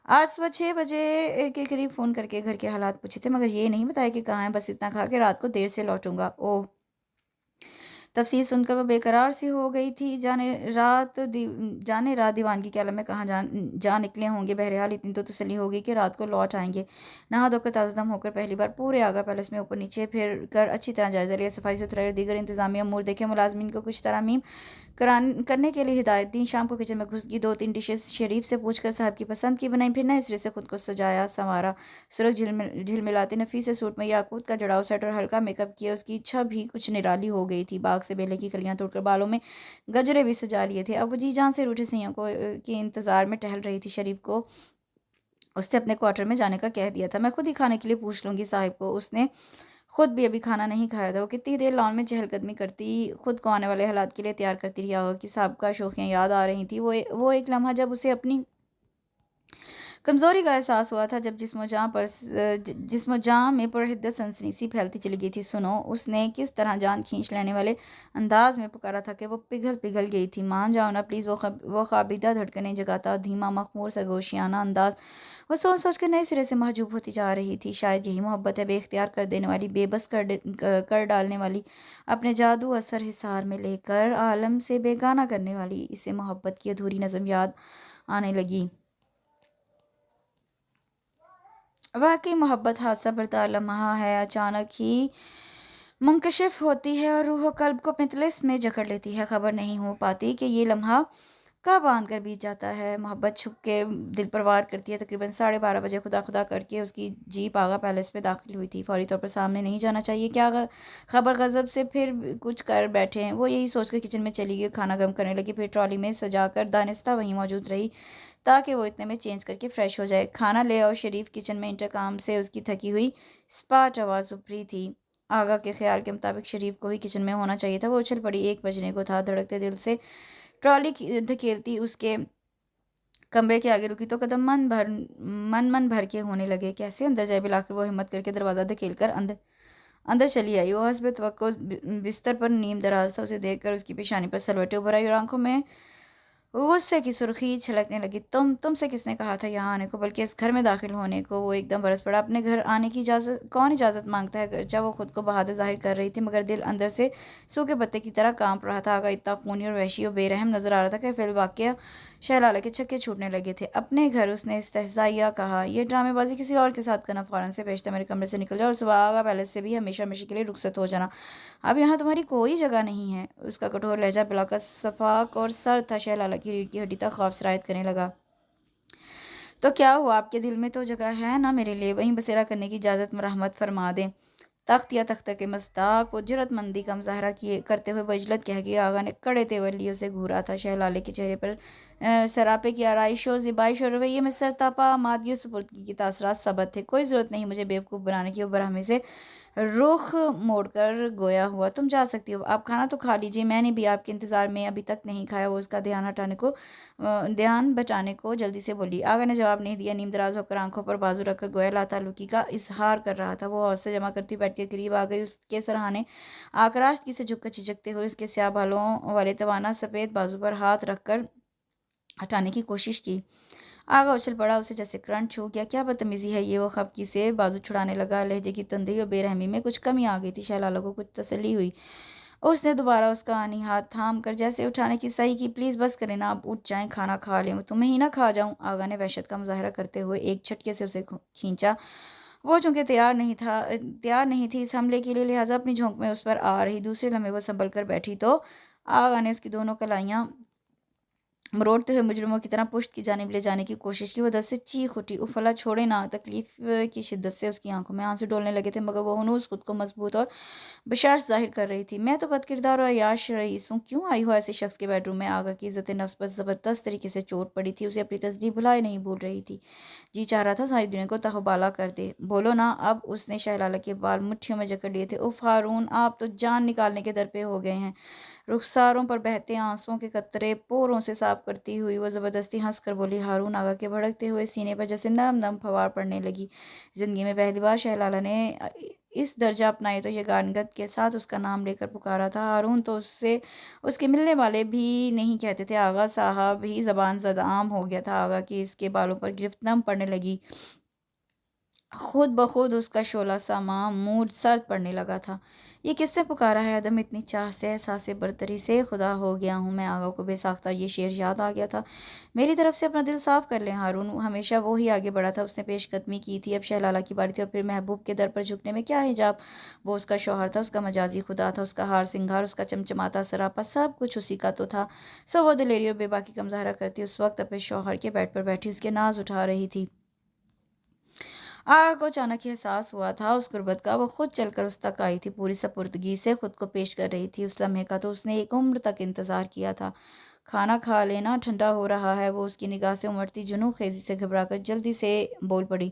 آج صبح 6 بجے کے قریب فون کر کے گھر کے حالات پوچھے تھے، مگر یہ نہیں بتایا کہ کہاں ہیں، بس اتنا کہا کہ رات کو دیر سے لوٹوں گا۔ اوہ، तफसीर सुनकर वो बेकरार सी हो गई थी। जाने रात दीवानगी के आलम में कहाँ जा निकले होंगे। बहरहाल इतनी तो तसल्ली हो गई कि रात को लौट आएंगे। नहा धोकर ताज़दम होकर पहली बार पूरे आगा पैलेस में ऊपर नीचे फिर कर अच्छी तरह जायजा लिया। सफाई सुथराई और दीगर इंतजामी अमूर देखे। मुलाजमीन को कुछ तरमीम करने के लिए हिदायत दी। शाम को किचन में घुस गई। 2-3 डिशेस शरीफ से पूछकर साहब की पसंद की बनाई। फिर नए सिरे से खुद को सजाया संवारा। सुरख झिलमिलाते नफीस सूट में याकूत का जड़ाव सेट और हल्का मेकअप किया। उसकी इच्छा भी कुछ निराली हो गई थी। बाग से बेले की कलियां तोड़कर बालों में गजरे भी सजा लिए थे। अब वो जी जान से रूठे सैयों को के इंतजार में टहल रही थी। शरीफ को उससे अपने क्वार्टर में जाने का कह दिया था। मैं खुद ही खाने के लिए पूछ लूंगी साहिब को। उसने खुद भी अभी खाना नहीं खाया था। वो कितनी देर लॉन में चहलकदमी करती, खुद को आने वाले हालात के लिए तैयार करती रही। आगा की साहब का शोखियाँ याद आ रही थी। वो एक लम्हा जब उसे अपनी कमज़ोरी का एहसास हुआ था, जब जिस्म जाँ में पुरहिद्दत सनसनी सी फैलती चली गई थी। सुनो, उसने किस तरह जान खींच लेने वाले अंदाज में पुकारा था कि वो पिघल पिघल गई थी। मान जाओ ना प्लीज़। वो काबिदा धड़कनें जगाता धीमा मखमूर सरगोशियाना अंदाज। वो सोच सोच कर नए सिरे से महजूब होती जा रही थी। शायद यही मोहब्बत है, बेख्तियार कर देने वाली, बेबस कर डालने वाली, अपने जादू असर हिसार में लेकर आलम से बेगाना करने वाली। इसे मोहब्बत की अधूरी नज़म याद आने लगी। वाकई मोहब्बत हादसा बरदार लम्हा है, अचानक ही मुंकशिफ होती है और रूह कल्ब को अपने तिलिस्म में जकड़ लेती है। खबर नहीं हो पाती कि ये लम्हा कब आन कर बीत जाता है। मोहब्बत छुप के दिल पर वार करती है। तकरीबन 12:30 बजे खुदा खुदा करके उसकी जीप आगा पैलेस में दाखिल हुई थी। फौरी तौर पर सामने नहीं जाना चाहिए, क्या खबर गजब से फिर कुछ कर बैठे हैं। वो यही सोचकर किचन में चली गई, खाना गर्म करने लगी। फिर ट्रॉली में सजाकर दानिस्ता वहीं मौजूद रही ताकि वो इतने में चेंज करके फ्रेश हो जाए। खाना ले आओ। शरीफ किचन में इंटरकॉम से उसकी थकी हुई स्पाट आवाज़ उभरी थी। आगा के ख्याल के मुताबिक शरीफ को ही किचन में होना चाहिए था। वो उछल पड़ी। 1 बजने को था। धड़कते दिल से ट्रॉली धकेलती उसके कमरे के आगे रुकी तो कदम मन भर के होने लगे। कैसे अंदर जाए? बिलाकर वो हिम्मत करके दरवाज़ा धकेलकर अंदर अंदर चली आई। वो हस्बे तवक्को बिस्तर पर नीम दराज था। उसे देखकर उसकी पेशानी पर सलवटें उभर आई और आंखों में गुस्से की सुर्खी छलकने लगी। तुमसे किसने कहा था यहाँ आने को, बल्कि इस घर में दाखिल होने को? वो एकदम बरस पड़ा। अपने घर आने की कौन इजाज़त मांगता है? गर्चा वो खुद को बहादुर जाहिर कर रही थी, मगर दिल अंदर से सूखे पत्ते की तरह कांप रहा था। आगा इतना खूनी और वहशी और बेरहम नजर आ रहा था कि फिर वाकया शहलाला के छक्के छूटने लगे थे। अपने घर? उसने इस्तेहज़ाइया कहा। यह ड्रामेबाजी किसी और के साथ करना। फ़ौरन से पेशता मेरे कमरे से निकल जाओ और सुबह आगा पैलेस से भी हमेशा हमेशा के लिए रुखसत हो जाना। अब यहाँ तुम्हारी कोई जगह नहीं है। उसका कठोर लहजा बिलाका सफाक और सर था। शहलाला की रीढ़ की हड्डी तक खौफ सरायत करने लगा। तो क्या हुआ? आपके दिल में तो जगह है ना मेरे लिए? वहीं बसेरा करने की इजाज़त रहमत फरमा दें। तख्त या तख्त के मस्ताक वो जरतमंदी का मुजाहरा किए करते हुए बजलत कह गया। आगा ने कड़े तेवर लिए उसे घूरा था। शहलाले के चेहरे पर सरापे की आराइश और ज़िबाइश और रवैये में सरतापा मादगी और सुपुर्दगी के तासरात सबत थे। कोई ज़रूरत नहीं मुझे बेवकूफ़ बनाने की। वो बरहमे से रुख मोड़कर गोया हुआ। तुम जा सकती हो, आप खाना तो खा लीजिए। मैंने भी आपके इंतज़ार में अभी तक नहीं खाया। वो उसका ध्यान बचाने को जल्दी से बोली। आगा ने जवाब नहीं दिया। नीम दराज होकर आंखों पर बाजू रखकर गोया लाताल्लुकी का इजहार कर रहा था। वो हौसले जमा करती बैठ के करीब आ गई। उसके सरहाने आकराश्त से झुककर झिझकते हुए उसके स्याह बालों वाले तवाना सफ़ेद बाजू पर हाथ रखकर हटाने की कोशिश की। आगा उछल पड़ा। उसे जैसे करंट छू गया। क्या बदतमीजी है ये? वो खपकी से बाजू छुड़ाने लगा। लहजे की तंदही और बेरहमी में कुछ कमी आ गई थी। शहलाला को कुछ तसल्ली हुई। उसने दोबारा उसका आनी हाथ थाम कर जैसे उठाने की सही की। प्लीज़ बस करें ना, आप उठ जाएं, खाना खा लें। तुम्हें ही ना खा जाऊं? आगा ने वहशत का मुजाहरा करते हुए एक झटके से उसे खींचा। वो चूंकि तैयार नहीं थी इस हमले के लिए, लिहाजा अपनी झोंक में उस पर आ रही। दूसरे लम्हे वो संभल कर बैठी तो आगा ने उसकी दोनों कलाइयाँ मरोड़ते हुए मुजरिमों की तरह पुश्त की जानिब ले जाने की कोशिश की। वो दस से चीख उठी। उफला छोड़े ना। तकलीफ की शिद्दत से उसकी आंखों में आंसू डोलने लगे थे, मगर वो हनूस खुद को मजबूत और बशाश जाहिर कर रही थी। मैं तो बदकिरदार और अय्याश रईस हूँ, क्यों आई हो ऐसे शख्स के बेडरूम में? आगा की इज्जत नफ्स पर ज़बरदस्त तरीके से चोट पड़ी थी। उसे अपनी तस्दीक भुलाए नहीं भूल रही थी। जी चाह रहा था सारी दुनिया को तहबाला कर दे। बोलो ना अब। उसने शहलाला के बाल मुट्ठियों में जकड़ लिए थे। उफ हारून, आप तो जान निकालने के दर पे हो गए हैं। रुखसारों पर बहते आंसुओं के कतरे पोरों से साफ करती हुई वो ज़बरदस्ती हंस कर बोली। हारून आगा के भड़कते हुए सीने पर जैसे नरम नरम फवार पड़ने लगी। ज़िंदगी में पहली बार शहलाला ने इस दर्जा अपनाई तो ये गानगत के साथ उसका नाम लेकर पुकारा था। हारून तो उससे उसके मिलने वाले भी नहीं कहते थे। आगा साहब ही ज़बान ज़द आम हो गया था। आगा की इसके बालों पर गिरफ्त नम पड़ने लगी। खुद ब खुद उसका शोला सा मूड सर्द पड़ने लगा था। ये किसने पुकारा है अदम इतनी चाह से, एहसास बरतरी से, खुदा हो गया हूँ मैं आगा को बेसाख्ता। ये शेर याद आ गया था। मेरी तरफ से अपना दिल साफ कर लें हारून। हमेशा वो ही आगे बढ़ा था, उसने पेशकदमी की थी। अब शहलाला की बारी थी और फिर महबूब के दर पर झुकने में क्या हिजाब। वो उसका शौहर था, उसका मजाजी खुदा था, उसका हार सिंगार, उसका चमचमाता सरापा, सब कुछ उसी का तो था। सो वो दिलेरी और बेबाकी का मुजाहरा करती उस वक्त अपने शौहर के बेड पर बैठी उसके नाज उठा रही थी। आगा को अचानक ही एहसास हुआ था उस गुर्बत का। वो खुद चलकर उस तक आई थी, पूरी सपुर्दगी से खुद को पेश कर रही थी। उस लम्हे का तो उसने एक उम्र तक इंतज़ार किया था। खाना खा लेना, ठंडा हो रहा है। वो उसकी निगाह से उमड़ती जुनून खेजी से घबराकर जल्दी से बोल पड़ी,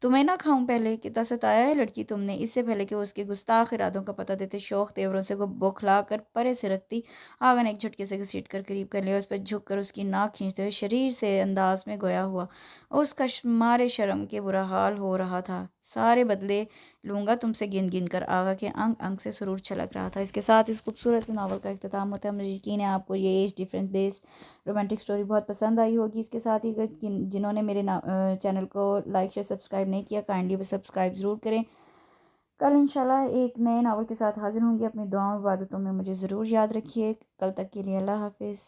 तुम्हें ना खाऊं पहले? कितना सताया है लड़की तुमने। इससे पहले कि वो उसके गुस्ताख इरादों का पता देते शौक तेवरों से को बौखला कर परे से रखती, आगा ने एक झटके से घसीट कर करीब कर लिया, उस पर झुक कर उसकी नाक खींचते हुए शरीर से अंदाज में गोया हुआ। उसका मारे शर्म के बुरा हाल हो रहा था। सारे बदले लूँगा तुमसे गिन गिन कर। आगा के अंग अंग से सुरूर छलक रहा था। इसके साथ इस खूबसूरत से नावल का इख्तिताम होता है। मुझे यकीन है आपको ये age difference based romantic story बहुत पसंद आई होगी। इसके साथ ही जिन्होंने मेरे चैनल को लाइक शेयर सब्सक्राइब नहीं किया, काइंडली वो सब्सक्राइब ज़रूर करें। कल इंशाल्लाह एक नए नावल के साथ हाजिर होंगी। अपनी दुआओं इबादतों में मुझे ज़रूर याद रखिए। कल तक के लिए अल्लाह हाफिज़।